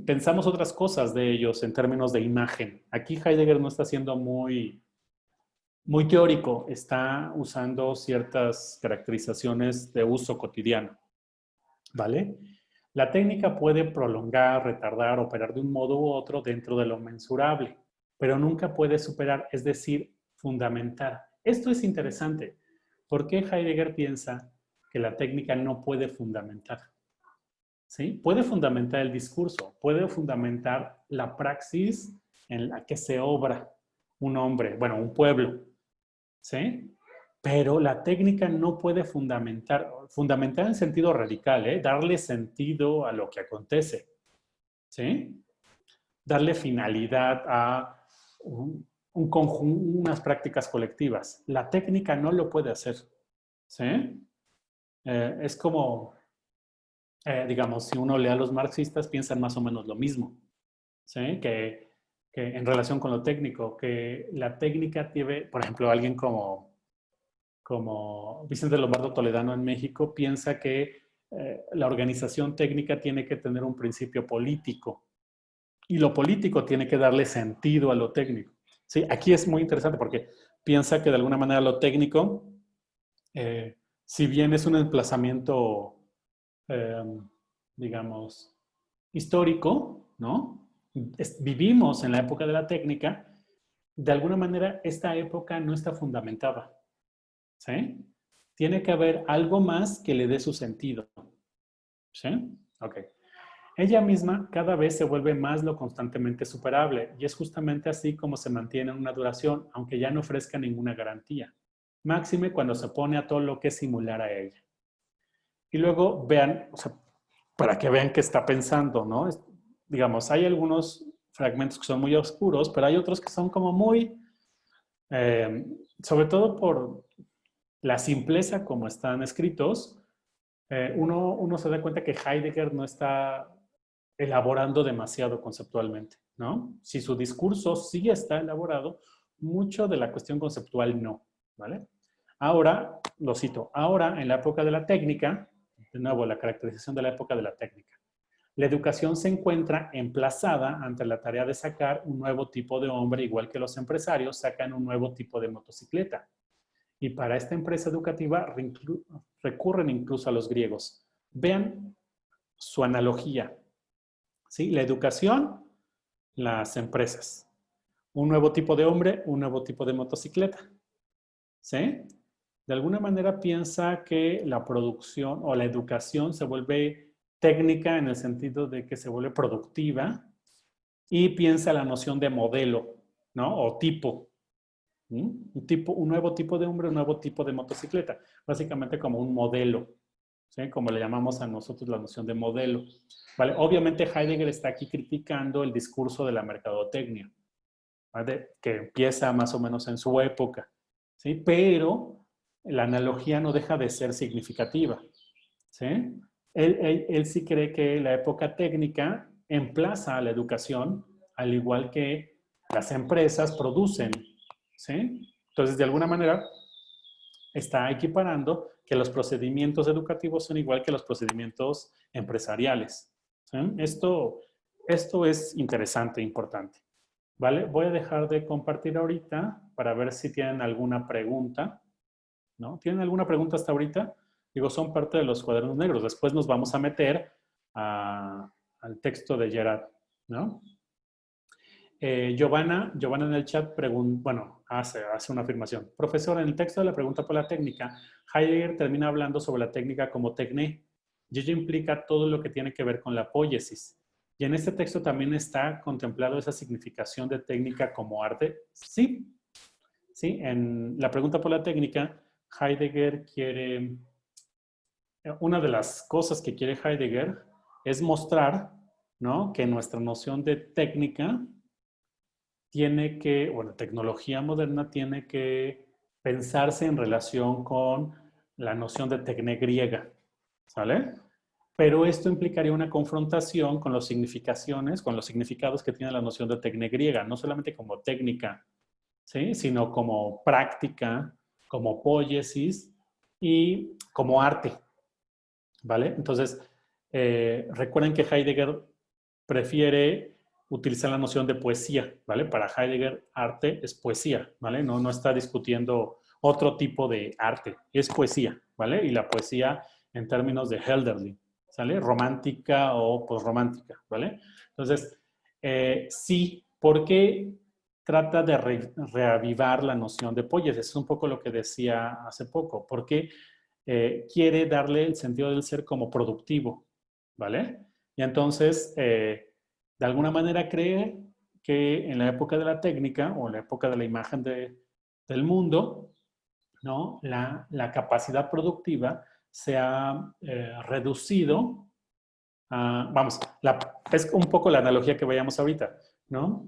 Pensamos otras cosas de ellos en términos de imagen. Aquí Heidegger no está siendo muy teórico, está usando ciertas caracterizaciones de uso cotidiano, ¿vale? La técnica puede prolongar, retardar, operar de un modo u otro dentro de lo mensurable, pero nunca puede superar, es decir, fundamentar. Esto es interesante. ¿Por qué Heidegger piensa que la técnica no puede fundamentar? ¿Sí? Puede fundamentar el discurso, puede fundamentar la praxis en la que se obra un hombre, bueno, un pueblo, ¿sí? Pero la técnica no puede fundamentar en sentido radical, ¿eh? Darle sentido a lo que acontece, ¿sí? Darle finalidad a unas prácticas colectivas. La técnica no lo puede hacer, ¿sí? Es como, digamos, si uno lee a los marxistas, piensan más o menos lo mismo, ¿sí? Que en relación con lo técnico, que la técnica tiene, por ejemplo, alguien como Vicente Lombardo Toledano en México, piensa que la organización técnica tiene que tener un principio político y lo político tiene que darle sentido a lo técnico. ¿Sí? Aquí es muy interesante porque piensa que de alguna manera lo técnico, si bien es un emplazamiento, eh, digamos, histórico, ¿no? Vivimos en la época de la técnica, de alguna manera esta época no está fundamentada. ¿Sí? Tiene que haber algo más que le dé su sentido. ¿Sí? Ok. Ella misma cada vez se vuelve más lo constantemente superable y es justamente así como se mantiene en una duración, aunque ya no ofrezca ninguna garantía. Máxime cuando se pone a todo lo que es similar a ella. Y luego vean, o sea, para que vean qué está pensando, ¿no? Digamos, hay algunos fragmentos que son muy oscuros, pero hay otros que son como muy, sobre todo por la simpleza como están escritos, uno se da cuenta que Heidegger no está elaborando demasiado conceptualmente, ¿no? Si su discurso sí está elaborado, mucho de la cuestión conceptual no, ¿vale? Ahora, lo cito, ahora en la época de la técnica, de nuevo la caracterización de la época de la técnica, la educación se encuentra emplazada ante la tarea de sacar un nuevo tipo de hombre, igual que los empresarios sacan un nuevo tipo de motocicleta. Y para esta empresa educativa recurren incluso a los griegos. Vean su analogía. ¿Sí? La educación, las empresas. Un nuevo tipo de hombre, un nuevo tipo de motocicleta. ¿Sí? De alguna manera piensa que la producción o la educación se vuelve técnica en el sentido de que se vuelve productiva y piensa la noción de modelo, ¿no? O tipo. Un nuevo tipo de hombre, un nuevo tipo de motocicleta, básicamente como un modelo, ¿sí? Como le llamamos a nosotros la noción de modelo. ¿Vale? Obviamente Heidegger está aquí criticando el discurso de la mercadotecnia, ¿vale? Que empieza más o menos en su época, ¿sí? Pero la analogía no deja de ser significativa, ¿sí? Él sí cree que la época técnica emplaza a la educación, al igual que las empresas producen, ¿sí? Entonces, de alguna manera, está equiparando que los procedimientos educativos son igual que los procedimientos empresariales. ¿Sí? Esto es interesante, importante. ¿Vale? Voy a dejar de compartir ahorita para ver si tienen alguna pregunta, ¿no? ¿Tienen alguna pregunta hasta ahorita? Digo, son parte de los cuadernos negros. Después nos vamos a meter al texto de Gerard, ¿no? Giovanna en el chat hace una afirmación. Profesor, en el texto de la pregunta por la técnica, Heidegger termina hablando sobre la técnica como tecné, y ello implica todo lo que tiene que ver con la poiesis. Y en este texto también está contemplado esa significación de técnica como arte. Sí, sí, en la pregunta por la técnica, Heidegger quiere, una de las cosas que quiere Heidegger es mostrar, ¿no? Que nuestra noción de técnica tecnología moderna tiene que pensarse en relación con la noción de tecné griega, ¿sale? Pero esto implicaría una confrontación con las significaciones, con los significados que tiene la noción de tecné griega, no solamente como técnica, ¿sí? Sino como práctica, como poiesis y como arte, ¿vale? Entonces, recuerden que Heidegger prefiere utilizar la noción de poesía, ¿vale? Para Heidegger, arte es poesía, ¿vale? No está discutiendo otro tipo de arte, es poesía, ¿vale? Y la poesía en términos de Hölderlin, ¿sale? Romántica o posromántica, ¿vale? Entonces, sí, porque trata de reavivar la noción de poiesis. Es un poco lo que decía hace poco, porque quiere darle el sentido del ser como productivo, ¿vale? Y entonces, de alguna manera cree que en la época de la técnica o en la época de la imagen del mundo, ¿no? La capacidad productiva se ha reducido a, vamos, es un poco la analogía que veíamos ahorita, ¿no?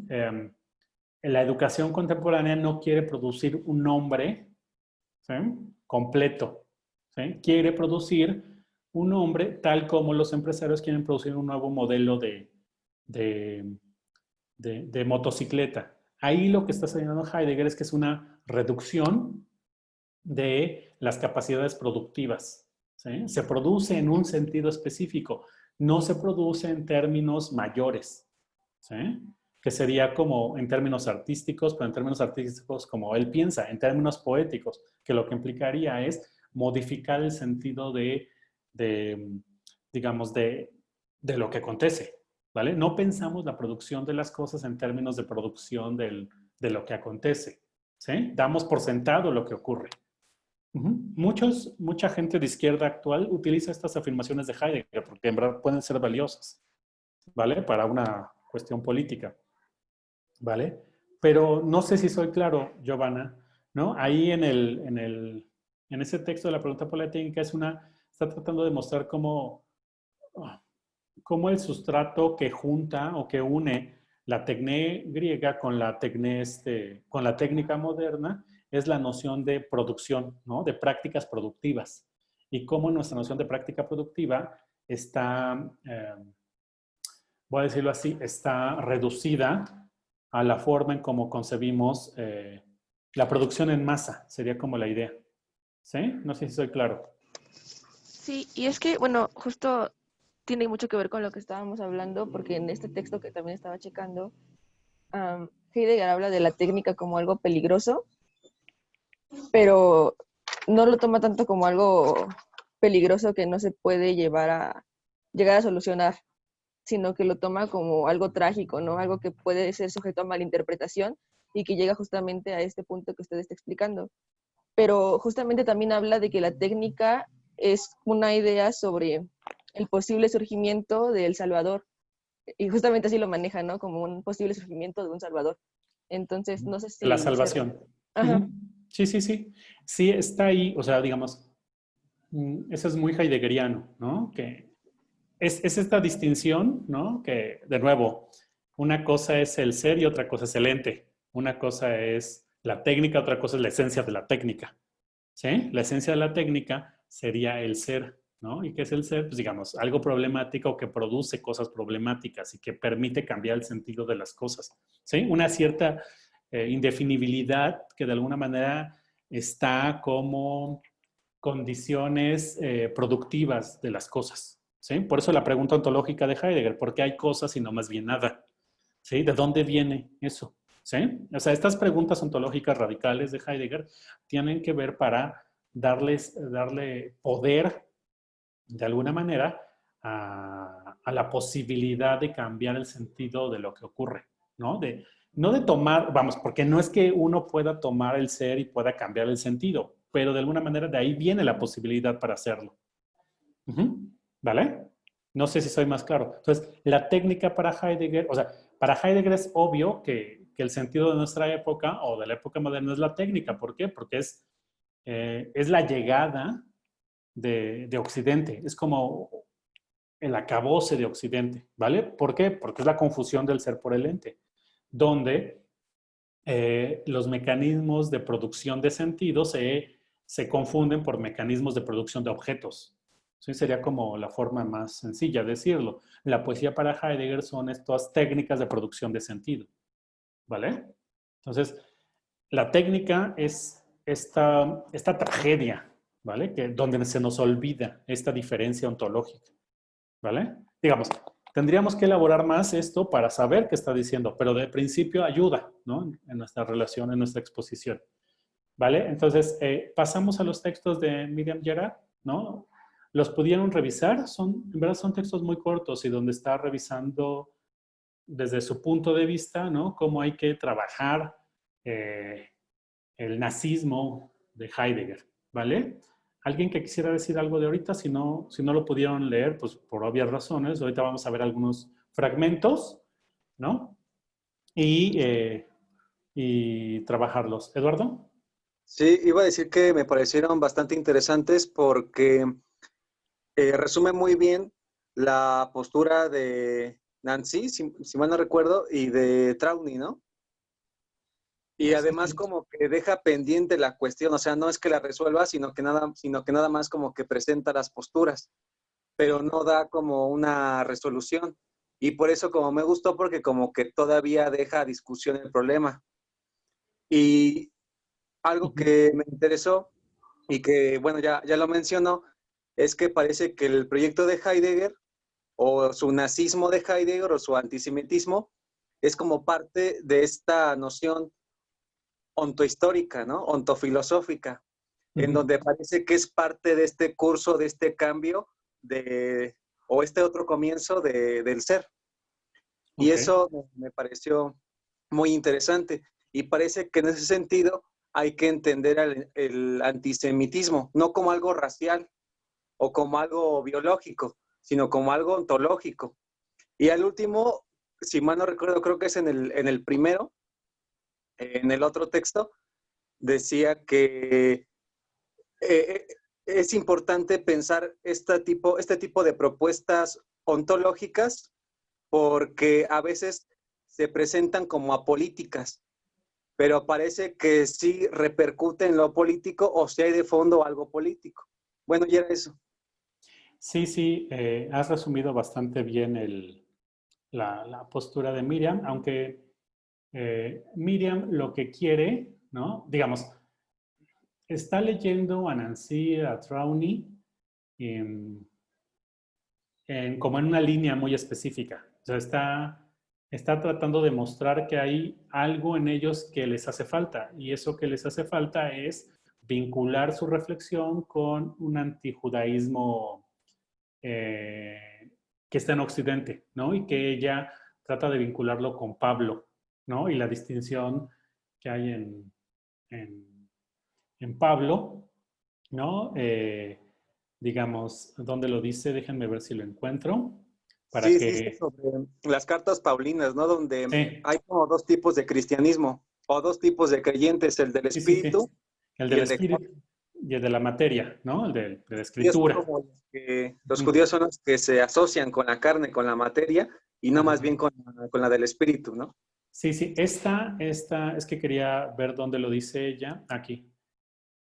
La educación contemporánea no quiere producir un hombre, ¿sí?, completo, ¿sí? Quiere producir un hombre tal como los empresarios quieren producir un nuevo modelo de, de motocicleta. Ahí lo que está señalando Heidegger es que es una reducción de las capacidades productivas, ¿sí? Se produce en un sentido específico, no se produce en términos mayores, ¿sí? Que sería como en términos artísticos, pero en términos artísticos como él piensa, en términos poéticos, que lo que implicaría es modificar el sentido de digamos, de lo que acontece, ¿vale? No pensamos la producción de las cosas en términos de producción de lo que acontece, ¿sí? Damos por sentado lo que ocurre. Mucha gente de izquierda actual utiliza estas afirmaciones de Heidegger porque en verdad pueden ser valiosas, ¿vale? Para una cuestión política, ¿vale? Pero no sé si soy claro, Giovanna, ¿no? Ahí en ese texto de la pregunta por la técnica está tratando de mostrar cómo el sustrato que junta o que une la tecné griega con la técnica moderna es la noción de producción, ¿no? De prácticas productivas. Y cómo nuestra noción de práctica productiva está, voy a decirlo así, está reducida a la forma en cómo concebimos la producción en masa, sería como la idea. ¿Sí? No sé si soy claro. Sí, y es que, bueno, justo tiene mucho que ver con lo que estábamos hablando, porque en este texto que también estaba checando, Heidegger habla de la técnica como algo peligroso, pero no lo toma tanto como algo peligroso que no se puede llegar a solucionar, sino que lo toma como algo trágico, ¿no? Algo que puede ser sujeto a malinterpretación y que llega justamente a este punto que usted está explicando. Pero justamente también habla de que la técnica es una idea sobre el posible surgimiento del Salvador. Y justamente así lo maneja, ¿no? Como un posible surgimiento de un Salvador. Entonces, no sé La si... salvación. Ajá. Sí, sí, sí. Sí, está ahí, o sea, digamos, eso es muy heideggeriano, ¿no? Que es esta distinción, ¿no? Que, de nuevo, una cosa es el ser y otra cosa es el ente. Una cosa es la técnica, otra cosa es la esencia de la técnica, ¿sí? La esencia de la técnica sería el ser, ¿no? ¿Y qué es el ser? Pues digamos, algo problemático que produce cosas problemáticas y que permite cambiar el sentido de las cosas, ¿sí? Una cierta indefinibilidad que de alguna manera está como condiciones productivas de las cosas, ¿sí? Por eso la pregunta ontológica de Heidegger, ¿por qué hay cosas y no más bien nada? ¿Sí? ¿De dónde viene eso? ¿Sí? O sea, estas preguntas ontológicas radicales de Heidegger tienen que ver para darle poder, de alguna manera, a la posibilidad de cambiar el sentido de lo que ocurre, ¿no? No de tomar, vamos, porque no es que uno pueda tomar el ser y pueda cambiar el sentido, pero de alguna manera de ahí viene la posibilidad para hacerlo. ¿Vale? No sé si soy más claro. Entonces, la técnica para Heidegger, o sea, para Heidegger es obvio que el sentido de nuestra época o de la época moderna es la técnica. ¿Por qué? Porque es la llegada de Occidente. Es como el acabose de Occidente, ¿vale? ¿Por qué? Porque es la confusión del ser por el ente, donde los mecanismos de producción de sentido se confunden por mecanismos de producción de objetos. ¿Sí? Sería como la forma más sencilla de decirlo. La poesía para Heidegger son estas técnicas de producción de sentido, ¿vale? Entonces, la técnica es esta tragedia, ¿vale? Donde se nos olvida esta diferencia ontológica, ¿vale? Digamos, tendríamos que elaborar más esto para saber qué está diciendo, pero de principio ayuda, ¿no? En nuestra relación, en nuestra exposición, ¿vale? Entonces, pasamos a los textos de Miriam Gerard, ¿no? Los pudieron revisar, en verdad son textos muy cortos y donde está revisando desde su punto de vista, ¿no? Cómo hay que trabajar el nazismo de Heidegger, ¿vale? ¿Alguien que quisiera decir algo de ahorita? Si no lo pudieron leer, pues por obvias razones, ahorita vamos a ver algunos fragmentos, ¿no? Y trabajarlos. ¿Eduardo? Sí, iba a decir que me parecieron bastante interesantes porque resume muy bien la postura de Nancy, si mal no recuerdo, y de Trauny, ¿no? Y además como que deja pendiente la cuestión, o sea, no es que la resuelva, sino que nada más como que presenta las posturas, pero no da como una resolución. Y por eso como me gustó, porque como que todavía deja a discusión el problema. Y algo que me interesó y que, bueno, ya lo mencionó, es que parece que el proyecto de Heidegger, o su nazismo de Heidegger, o su antisemitismo, es como parte de esta noción ontohistórica, ¿no? Ontofilosófica, en donde parece que es parte de este curso, de este cambio, o este otro comienzo del ser. Y eso me pareció muy interesante. Y parece que en ese sentido hay que entender el antisemitismo, no como algo racial o como algo biológico, sino como algo ontológico. Y al último, si mal no recuerdo, creo que es en el primero, en el otro texto, decía que es importante pensar este tipo de propuestas ontológicas porque a veces se presentan como apolíticas, pero parece que sí repercute en lo político o si hay de fondo algo político. Bueno, y era eso. Sí, has resumido bastante bien la postura de Miriam, aunque Miriam lo que quiere, ¿no? Digamos, está leyendo a Nancy, a Trauny, como en una línea muy específica. O sea, está tratando de mostrar que hay algo en ellos que les hace falta, y eso que les hace falta es vincular su reflexión con un antijudaísmo que está en Occidente, ¿no? Y que ella trata de vincularlo con Pablo, ¿no? Y la distinción que hay en Pablo, ¿no? Digamos, ¿dónde lo dice? Déjenme ver si lo encuentro. Para Sí, dice que... sobre las cartas paulinas, ¿no? Donde Sí, hay como dos tipos de cristianismo o dos tipos de creyentes, el del sí. espíritu El y del el de espíritu y el de la materia, ¿no? El de la judíos son escritura. como los judíos son los que se asocian con la carne, con la materia, y no más Ajá. bien con la del espíritu, ¿no? Sí, esta, es que quería ver dónde lo dice ella. Aquí.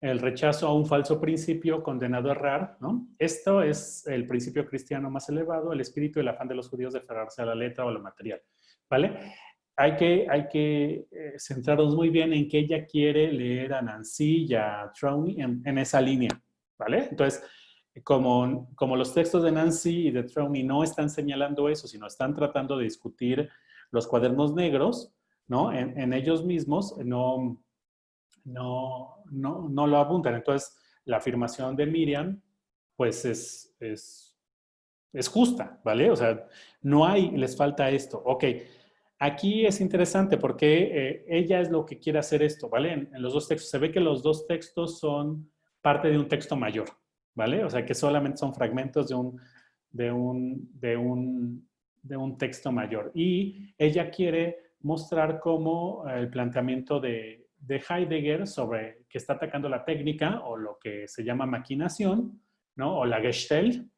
El rechazo a un falso principio condenado a errar, ¿no? Esto es el principio cristiano más elevado, el espíritu y el afán de los judíos de aferrarse a la letra o a lo material, ¿vale? Hay que centrarnos muy bien en que ella quiere leer a Nancy y a Trauny en esa línea, ¿vale? Entonces, como los textos de Nancy y de Trauny no están señalando eso, sino están tratando de discutir los cuadernos negros, ¿no? En ellos mismos, no lo apuntan. Entonces, la afirmación de Miriam, pues es justa, ¿vale? O sea, les falta esto. Ok, aquí es interesante porque ella es lo que quiere hacer esto, ¿vale? En los dos textos, se ve que los dos textos son parte de un texto mayor, ¿vale? O sea, que solamente son fragmentos de un texto mayor. Y ella quiere mostrar cómo el planteamiento de Heidegger sobre que está atacando la técnica o lo que se llama maquinación, ¿no? O la Gestalt,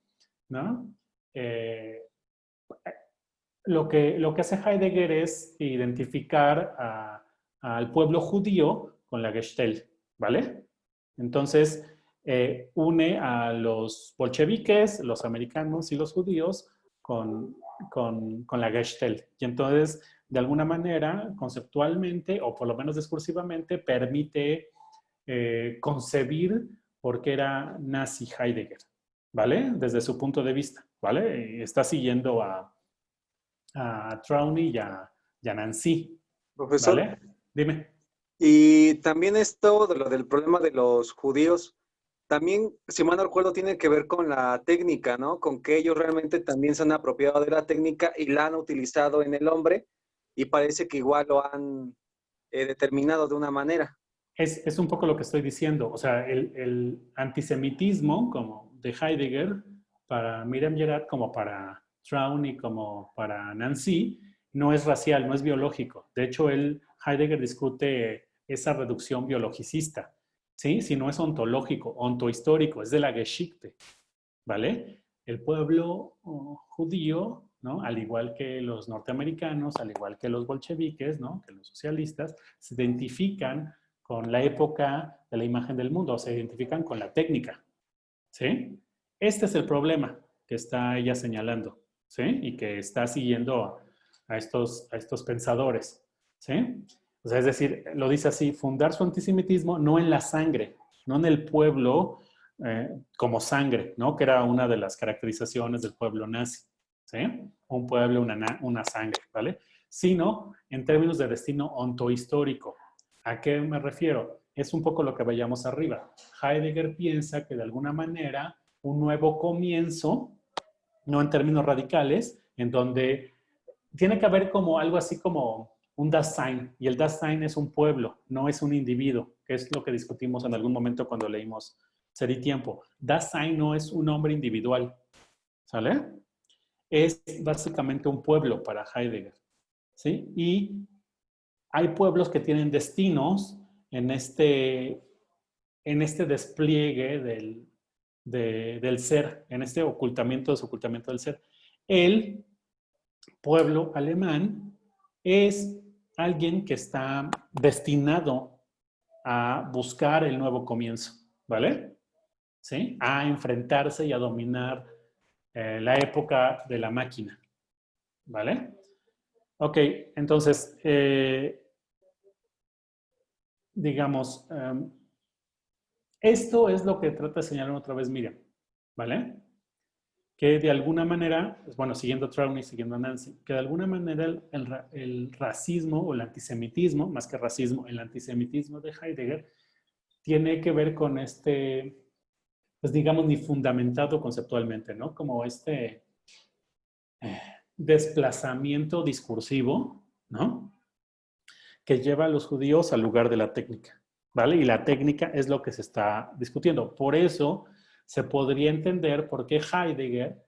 ¿no? Lo que hace Heidegger es identificar al pueblo judío con la Gestalt, ¿vale? Entonces, une a los bolcheviques, los americanos y los judíos con la Gestalt. Y entonces, de alguna manera, conceptualmente o por lo menos discursivamente, permite concebir por qué era nazi Heidegger, ¿vale? Desde su punto de vista, ¿vale? Está siguiendo a Trauny y a Nancy, Profesor, ¿vale? Dime. y también esto de lo del problema de los judíos, también, si mal no recuerdo, tiene que ver con la técnica, ¿no? Con que ellos realmente también se han apropiado de la técnica y la han utilizado en el hombre y parece que igual lo han determinado de una manera. Es un poco lo que estoy diciendo. O sea, el antisemitismo, como de Heidegger, para Miriam Gerard, como para Trauny, como para Nancy, no es racial, no es biológico. De hecho, Heidegger discute esa reducción biologicista, ¿sí? Si no es ontológico, ontohistórico, es de la Geschichte, ¿vale? El pueblo judío, ¿no? Al igual que los norteamericanos, al igual que los bolcheviques, ¿no? Que los socialistas, se identifican con la época de la imagen del mundo, se identifican con la técnica, ¿sí? Este es el problema que está ella señalando, ¿sí? Y que está siguiendo a estos pensadores, ¿sí? O sea, es decir, lo dice así, fundar su antisemitismo no en la sangre, no en el pueblo como sangre, ¿no? Que era una de las caracterizaciones del pueblo nazi, ¿sí? Un pueblo, una sangre, ¿vale? Sino en términos de destino ontohistórico. ¿A qué me refiero? Es un poco lo que veíamos arriba. Heidegger piensa que de alguna manera un nuevo comienzo, no en términos radicales, en donde tiene que haber como algo así como un Dasein, y el Dasein es un pueblo, no es un individuo, que es lo que discutimos en algún momento cuando leímos Ser y Tiempo. Dasein no es un hombre individual, ¿sale? Es básicamente un pueblo para Heidegger, ¿sí? Y hay pueblos que tienen destinos en este despliegue del ser, en este desocultamiento del ser. El pueblo alemán es alguien que está destinado a buscar el nuevo comienzo, ¿vale? ¿Sí? A enfrentarse y a dominar la época de la máquina, ¿vale? Ok, entonces, digamos, esto es lo que trata de señalar otra vez Miriam, ¿vale? Que de alguna manera, pues bueno, siguiendo a Trauny, siguiendo a Nancy, que de alguna manera el racismo o el antisemitismo, más que racismo, el antisemitismo de Heidegger, tiene que ver con pues digamos, ni fundamentado conceptualmente, ¿no? Como desplazamiento discursivo, ¿no? Que lleva a los judíos al lugar de la técnica, ¿vale? Y la técnica es lo que se está discutiendo. Por eso se podría entender por qué Heidegger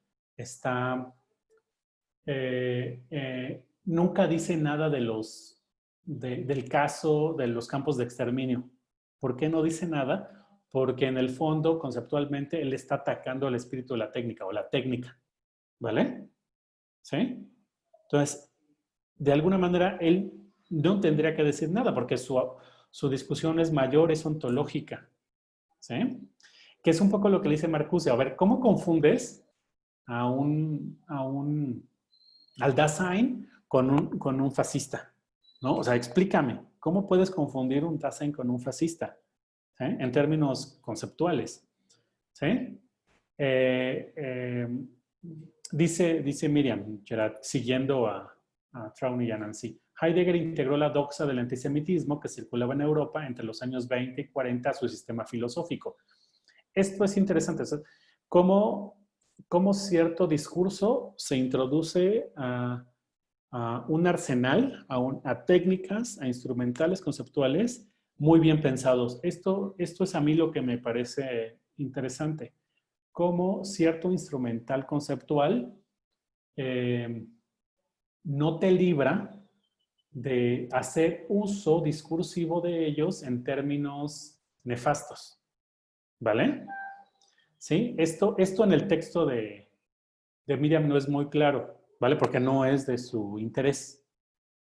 nunca dice nada del caso de los campos de exterminio. ¿Por qué no dice nada? Porque en el fondo, conceptualmente, él está atacando al espíritu de la técnica o la técnica, ¿vale? ¿Sí? Entonces, de alguna manera, él no tendría que decir nada porque su discusión es mayor, es ontológica, ¿sí? Que es un poco lo que le dice Marcuse. A ver, ¿cómo confundes al Dasein con un fascista? ¿No? O sea, explícame, ¿cómo puedes confundir un Dasein con un fascista? ¿Sí? En términos conceptuales, ¿sí? Dice Miriam Gerard, siguiendo a Trauny y a Nancy. Heidegger integró la doxa del antisemitismo que circulaba en Europa entre los años 20 y 40 a su sistema filosófico. Esto es interesante. ¿Cómo cierto discurso se introduce a un arsenal, a técnicas, a instrumentales conceptuales muy bien pensados? Esto es a mí lo que me parece interesante. Cómo cierto instrumental conceptual no te libra de hacer uso discursivo de ellos en términos nefastos, ¿vale? ¿Sí? Esto en el texto de Miriam no es muy claro, ¿vale? Porque no es de su interés,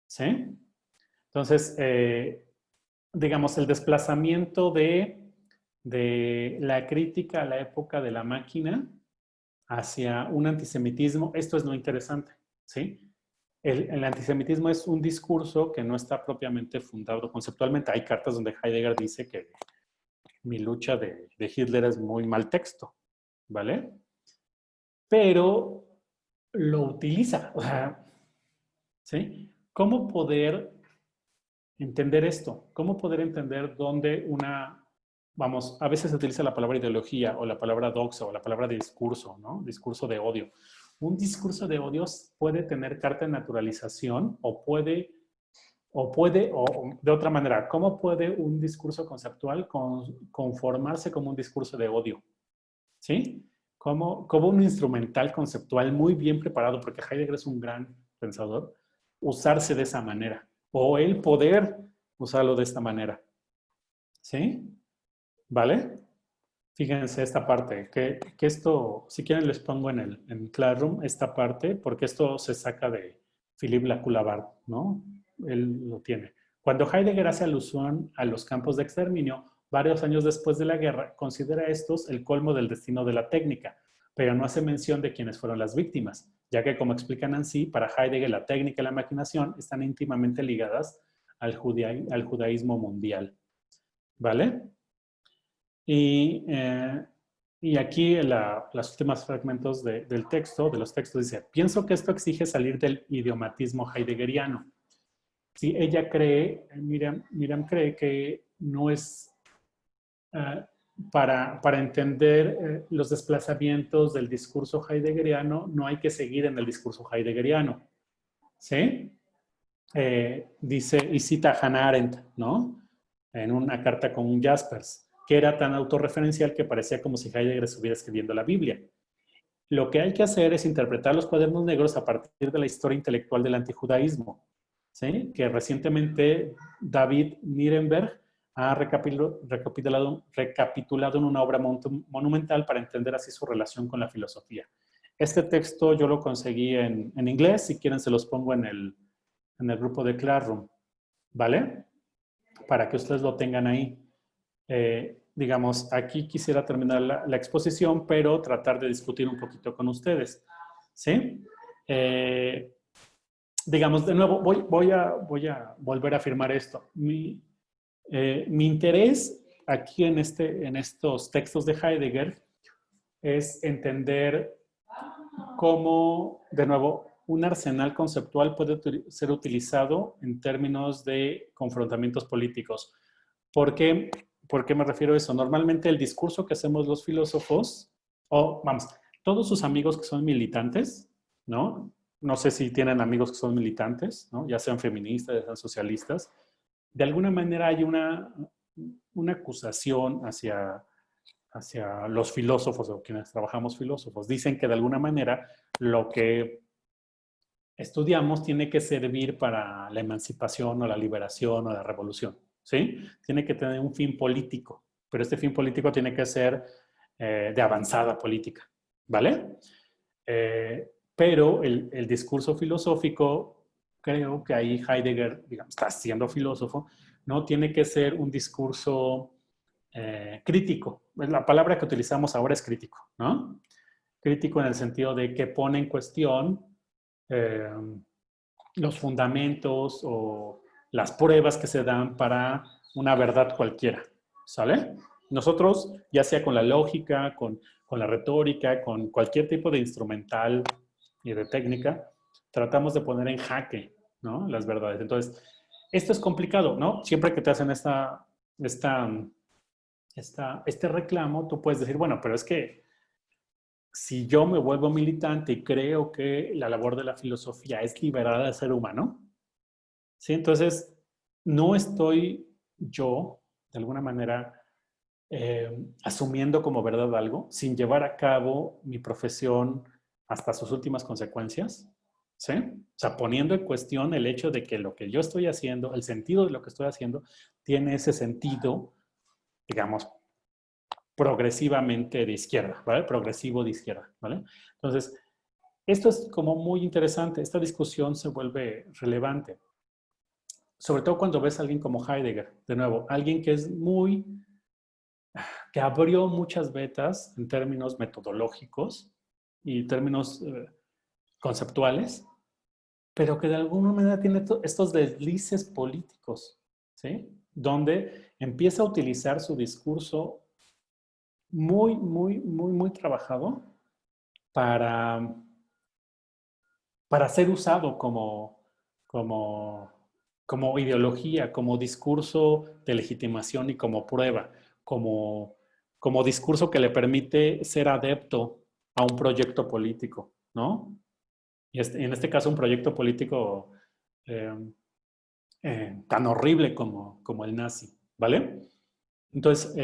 ¿sí? Entonces, digamos, el desplazamiento de la crítica a la época de la máquina hacia un antisemitismo, esto es lo interesante, ¿sí? El antisemitismo es un discurso que no está propiamente fundado conceptualmente. Hay cartas donde Heidegger dice que mi lucha de Hitler es muy mal texto, ¿vale? Pero lo utiliza, o sea, ¿sí? ¿Cómo poder entender esto? ¿Cómo poder entender dónde vamos, a veces se utiliza la palabra ideología o la palabra doxa o la palabra discurso, ¿no? Discurso de odio. Un discurso de odio puede tener carta de naturalización o de otra manera, ¿cómo puede un discurso conceptual conformarse como un discurso de odio? ¿Sí? Como un instrumental conceptual muy bien preparado, porque Heidegger es un gran pensador, usarse de esa manera, o el poder usarlo de esta manera. ¿Sí? ¿Vale? Fíjense esta parte, que esto, si quieren les pongo en Classroom esta parte, porque esto se saca de Philippe Lacoulabart, ¿no? Él lo tiene. Cuando Heidegger hace alusión a los campos de exterminio, varios años después de la guerra, considera estos el colmo del destino de la técnica, pero no hace mención de quiénes fueron las víctimas, ya que, como explica Nancy, para Heidegger la técnica y la maquinación están íntimamente ligadas al judaísmo mundial. ¿Vale? Y aquí los últimos fragmentos del texto, de los textos, dice, pienso que esto exige salir del idiomatismo heideggeriano. Si ella cree, Miriam cree que no es para entender los desplazamientos del discurso heideggeriano, no hay que seguir en el discurso heideggeriano. ¿Sí? Dice, y cita a Hannah Arendt, ¿no? En una carta con Jaspers, que era tan autorreferencial que parecía como si Heidegger estuviera escribiendo la Biblia. Lo que hay que hacer es interpretar los cuadernos negros a partir de la historia intelectual del antijudaísmo, ¿sí? Que recientemente David Nirenberg ha recapitulado en una obra monumental para entender así su relación con la filosofía. Este texto yo lo conseguí en inglés, si quieren se los pongo en el grupo de Classroom, ¿vale? Para que ustedes lo tengan ahí. Digamos, aquí quisiera terminar la exposición, pero tratar de discutir un poquito con ustedes, ¿sí? Digamos, de nuevo, voy a volver a afirmar esto. Mi interés aquí en estos textos de Heidegger es entender cómo, de nuevo, un arsenal conceptual puede ser utilizado en términos de confrontamientos políticos. ¿Por qué me refiero a eso? Normalmente el discurso que hacemos los filósofos, todos sus amigos que son militantes, ¿no? No sé si tienen amigos que son militantes, ¿no? Ya sean feministas, ya sean socialistas. De alguna manera hay una acusación hacia los filósofos o quienes trabajamos filósofos. Dicen que de alguna manera lo que estudiamos tiene que servir para la emancipación o la liberación o la revolución, ¿sí? Tiene que tener un fin político, pero este fin político tiene que ser de avanzada política, ¿vale? Pero el discurso filosófico, creo que ahí Heidegger, digamos, está siendo filósofo, no tiene que ser un discurso crítico. La palabra que utilizamos ahora es crítico, ¿no? Crítico en el sentido de que pone en cuestión los fundamentos o las pruebas que se dan para una verdad cualquiera, ¿sale? Nosotros, ya sea con la lógica, con la retórica, con cualquier tipo de instrumental y de técnica, tratamos de poner en jaque, ¿no? Las verdades. Entonces, esto es complicado, ¿no? Siempre que te hacen este reclamo, tú puedes decir, bueno, pero es que si yo me vuelvo militante y creo que la labor de la filosofía es liberar al ser humano, ¿sí? Entonces, no estoy yo, de alguna manera, asumiendo como verdad algo, sin llevar a cabo mi profesión hasta sus últimas consecuencias, ¿sí? O sea, poniendo en cuestión el hecho de que lo que yo estoy haciendo, el sentido de lo que estoy haciendo, tiene ese sentido, digamos, progresivamente de izquierda, ¿vale? Progresivo de izquierda, ¿vale? Entonces, esto es como muy interesante. Esta discusión se vuelve relevante. Sobre todo cuando ves a alguien como Heidegger, de nuevo, alguien que es que abrió muchas vetas en términos metodológicos y términos conceptuales, pero que de alguna manera tiene estos deslices políticos, ¿sí? donde empieza a utilizar su discurso muy trabajado para ser usado como ideología, como discurso de legitimación y como prueba, como discurso que le permite ser adepto a un proyecto político, ¿no? Y en este caso un proyecto político eh, tan horrible como el nazi, ¿vale? Entonces,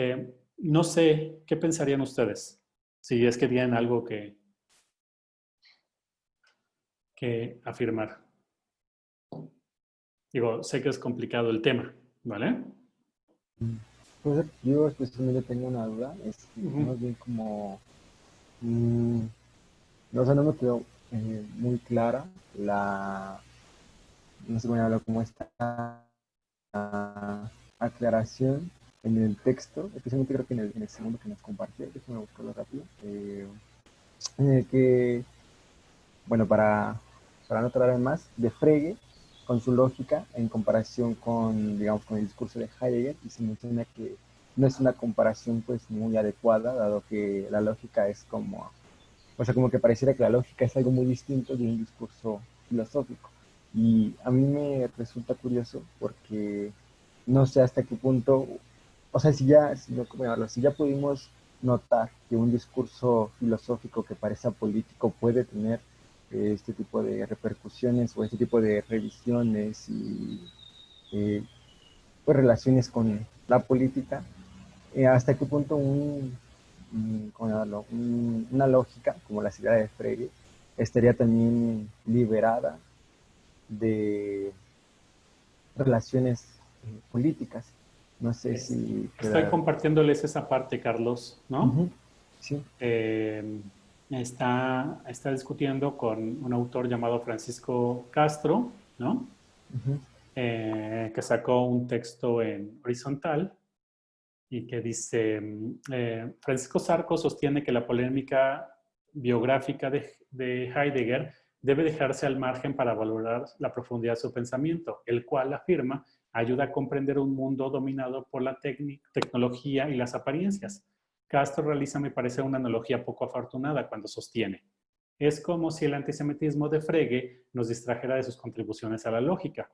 no sé, ¿qué pensarían ustedes? Si es que tienen algo que afirmar. Digo, sé que es complicado el tema, ¿vale? Pues yo especialmente tengo una duda, es más Ujú. bien como, mm, no, o sea, no me quedó muy clara no sé cómo llamarlo, como esta aclaración en el texto, especialmente creo que en el segundo que nos compartió, déjame buscarlo rápido, en el que, bueno, para no tardar más, de Frege, con su lógica en comparación con, digamos, con el discurso de Heidegger, y se menciona que no es una comparación pues muy adecuada, dado que la lógica es como, o sea, como que pareciera que la lógica es algo muy distinto de un discurso filosófico. Y a mí me resulta curioso porque no sé hasta qué punto, o sea, ¿cómo llamarlo? Si ya pudimos notar que un discurso filosófico que parece político puede tener este tipo de repercusiones o este tipo de revisiones y eh, pues, relaciones con la política, hasta qué punto ¿cómo llamarlo? Una lógica como la ciudad de Frege estaría también liberada de relaciones políticas. No sé si Estoy queda... compartiéndoles esa parte, Carlos, ¿no? Ujú, sí. Eh, está discutiendo con un autor llamado Francisco Castro, ¿no? Ujú, Que sacó un texto en horizontal y que dice, Francisco Zarco sostiene que la polémica biográfica de Heidegger debe dejarse al margen para valorar la profundidad de su pensamiento, el cual, afirma, ayuda a comprender un mundo dominado por la tecnología y las apariencias. Castro realiza, me parece, una analogía poco afortunada cuando sostiene: es como si el antisemitismo de Frege nos distrajera de sus contribuciones a la lógica.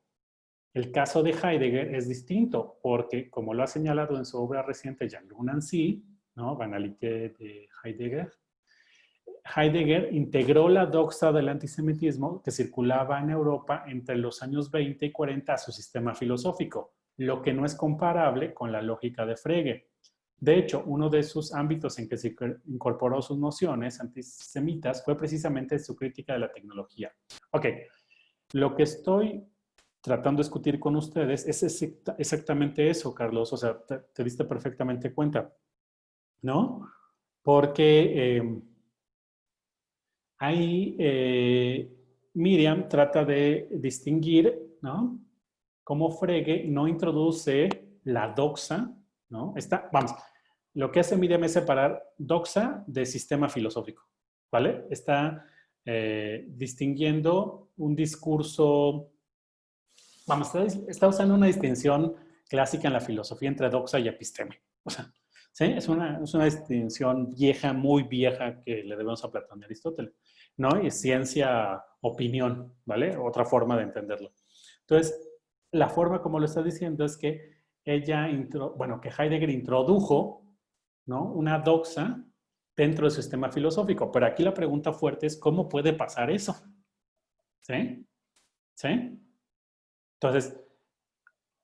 El caso de Heidegger es distinto porque, como lo ha señalado en su obra reciente Jean-Luc Nancy, ¿no? Banalité de Heidegger, Heidegger integró la doxa del antisemitismo que circulaba en Europa entre los años 20 y 40 a su sistema filosófico, lo que no es comparable con la lógica de Frege. De hecho, uno de sus ámbitos en que se incorporó sus nociones antisemitas fue precisamente su crítica de la tecnología. Ok, lo que estoy tratando de discutir con ustedes es exactamente eso, Carlos. O sea, te diste perfectamente cuenta, ¿no? Porque ahí Miriam trata de distinguir, ¿no? Cómo Frege no introduce la doxa, ¿no? Vamos, lo que hace Miriam es separar doxa de sistema filosófico, ¿vale? Está distinguiendo un discurso, vamos, está usando una distinción clásica en la filosofía entre doxa y episteme. O sea, ¿sí? Es una distinción vieja, muy vieja, que le debemos a Platón y Aristóteles, ¿no? Y ciencia, opinión, ¿vale? Otra forma de entenderlo. Entonces, la forma como lo está diciendo es que que Heidegger introdujo, ¿no? Una doxa dentro del sistema filosófico. Pero aquí la pregunta fuerte es, ¿cómo puede pasar eso? ¿Sí? ¿Sí? Entonces,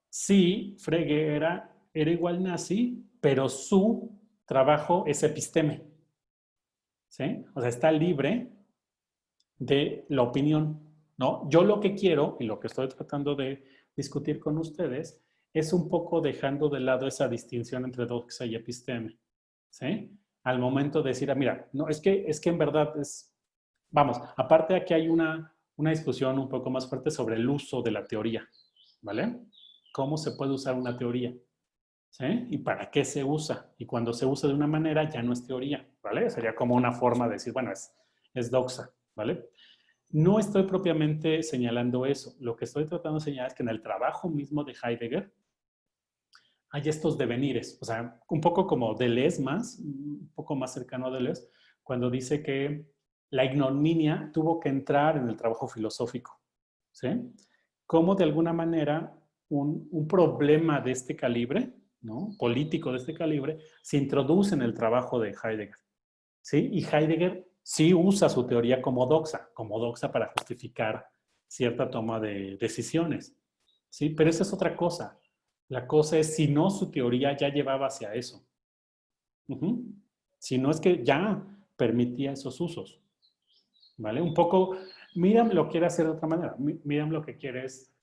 sí, Frege era igual nazi, pero su trabajo es episteme, ¿sí? O sea, está libre de la opinión, ¿no? Yo lo que quiero y lo que estoy tratando de discutir con ustedes es un poco dejando de lado esa distinción entre doxa y episteme, ¿sí? Al momento de decir, mira, no, es que en verdad vamos, aparte aquí hay una discusión un poco más fuerte sobre el uso de la teoría, ¿vale? ¿Cómo se puede usar una teoría? ¿Sí? ¿Y para qué se usa? Y cuando se usa de una manera ya no es teoría, ¿vale? Sería como una forma de decir, bueno, es doxa, ¿vale? No estoy propiamente señalando eso. Lo que estoy tratando de señalar es que en el trabajo mismo de Heidegger, hay estos devenires, o sea, un poco como Deleuze más, un poco más cercano a Deleuze, cuando dice que la ignominia tuvo que entrar en el trabajo filosófico, ¿sí? Cómo de alguna manera un problema de este calibre, ¿no? Político de este calibre, se introduce en el trabajo de Heidegger, ¿sí? Y Heidegger sí usa su teoría como doxa para justificar cierta toma de decisiones, ¿sí? Pero esa es otra cosa. La cosa es si no su teoría ya llevaba hacia eso. Uh-huh. Si no es que ya permitía esos usos. ¿Vale? Un poco, Miriam lo quiere hacer de otra manera. Miriam lo que quiere es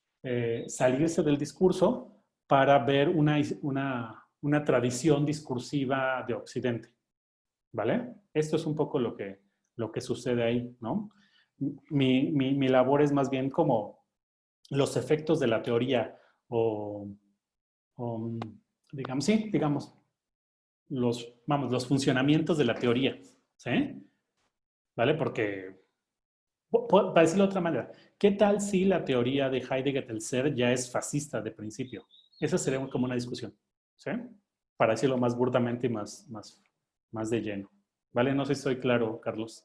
salirse del discurso para ver una tradición discursiva de Occidente. ¿Vale? Esto es un poco lo que sucede ahí, ¿no? Mi labor es más bien como los efectos de la teoría o digamos, sí, digamos, los funcionamientos de la teoría, ¿sí? ¿Vale? Porque, para decirlo de otra manera, ¿qué tal si la teoría de Heidegger del ser ya es fascista de principio? Esa sería como una discusión, ¿sí? Para decirlo más burdamente y más de lleno. ¿Vale? No sé si soy claro, Carlos.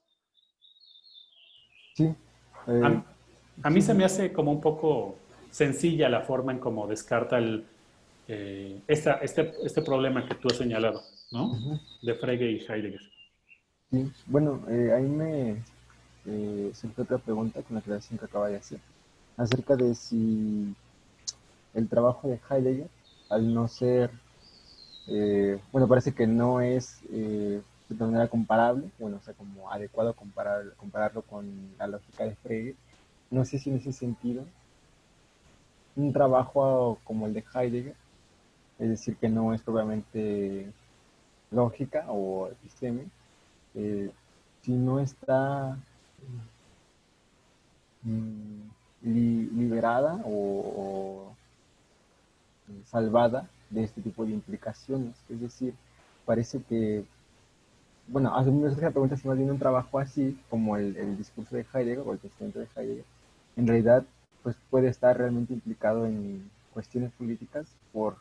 Sí, eh, A, a mí sí, se me sí. hace como un poco sencilla la forma en cómo descarta este problema que tú has señalado, ¿no? Ujú, De Frege y Heidegger. sí. Bueno, ahí me surgió otra pregunta con la aclaración que acaba de hacer, acerca de si el trabajo de Heidegger, al no ser, bueno, parece que no es de manera comparable, bueno, o sea, como adecuado compararlo con la lógica de Frege. No sé si en ese sentido un trabajo como el de Heidegger, es decir, que no es propiamente lógica o episteme, si no está mm, liberada o salvada de este tipo de implicaciones. Es decir, parece que, bueno, a mí me surge la pregunta si más bien un trabajo así, como el discurso de Heidegger o el pensamiento de Heidegger, en realidad pues puede estar realmente implicado en cuestiones políticas por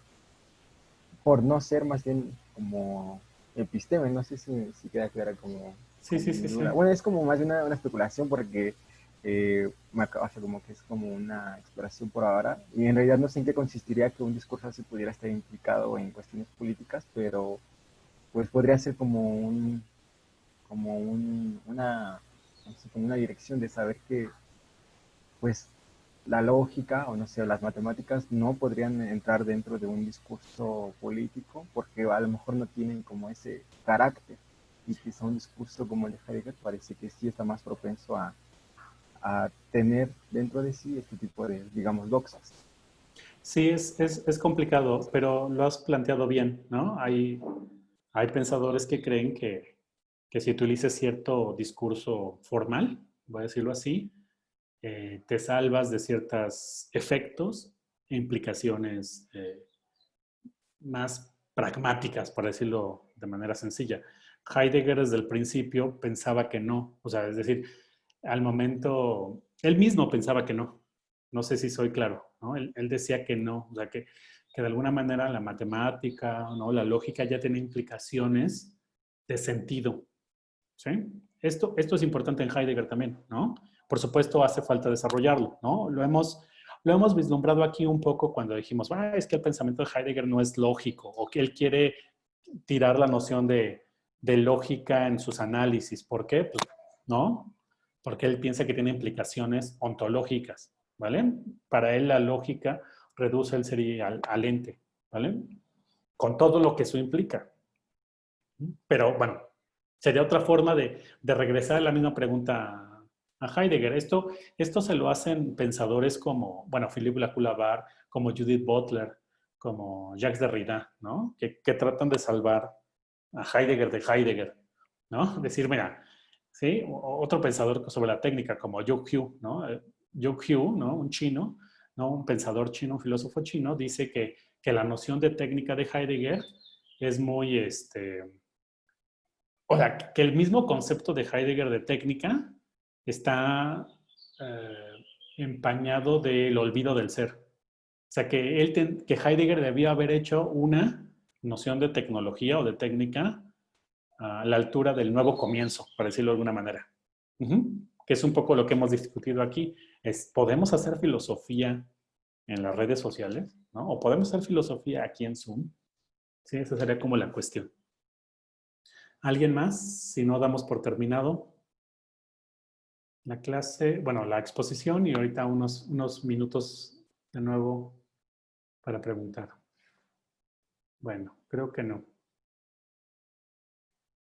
no ser más bien como episteme. No sé si queda clara Sí, como sí, mi sí, duda. sí. Bueno, es como más de una especulación porque me acaba, o sea, como que es como una exploración por ahora y en realidad no sé en qué consistiría que un discurso así pudiera estar implicado en cuestiones políticas, pero pues podría ser una, no sé, como una dirección de saber que pues la lógica o no sé, las matemáticas no podrían entrar dentro de un discurso político porque a lo mejor no tienen como ese carácter y quizá un discurso como el de Heidegger parece que sí está más propenso a tener dentro de sí este tipo de, digamos, doxas. Sí, es complicado, pero lo has planteado bien, ¿no? Hay pensadores que creen que si utilizas cierto discurso formal, voy a decirlo así, te salvas de ciertos efectos e implicaciones más pragmáticas, por decirlo de manera sencilla. Heidegger desde el principio pensaba que no, o sea, es decir, al momento, él mismo pensaba que no. No sé si soy claro, ¿no? Él decía que no, o sea, que de alguna manera la matemática, ¿no? La lógica ya tiene implicaciones de sentido, ¿sí? Esto es importante en Heidegger también, ¿no? Por supuesto, hace falta desarrollarlo, ¿no? Lo hemos vislumbrado aquí un poco cuando dijimos, es que el pensamiento de Heidegger no es lógico, o que él quiere tirar la noción de lógica en sus análisis. ¿Por qué? Pues, ¿no? Porque él piensa que tiene implicaciones ontológicas, ¿vale? Para él la lógica reduce el ser al ente, ¿vale? Con todo lo que eso implica. Pero bueno, sería otra forma de regresar a la misma pregunta a Heidegger. Esto se lo hacen pensadores como, bueno, Philippe Lacour, como Judith Butler, como Jacques Derrida, ¿no? Que tratan de salvar a Heidegger de Heidegger, ¿no? Decir, mira, ¿sí? Otro pensador sobre la técnica como Zhou Qiu, ¿no? Zhou Qiu, ¿no? Un chino, ¿no? Un pensador chino, un filósofo chino, dice que la noción de técnica de Heidegger es muy, o sea, que el mismo concepto de Heidegger de técnica está empañado del olvido del ser. O sea, que Heidegger debió haber hecho una noción de tecnología o de técnica a la altura del nuevo comienzo, para decirlo de alguna manera. Que es un poco lo que hemos discutido aquí. ¿Podemos hacer filosofía en las redes sociales? ¿No? ¿O podemos hacer filosofía aquí en Zoom? Sí, esa sería como la cuestión. ¿Alguien más? Si no, damos por terminado la clase, bueno, la exposición y ahorita unos minutos de nuevo para preguntar. Bueno, creo que no.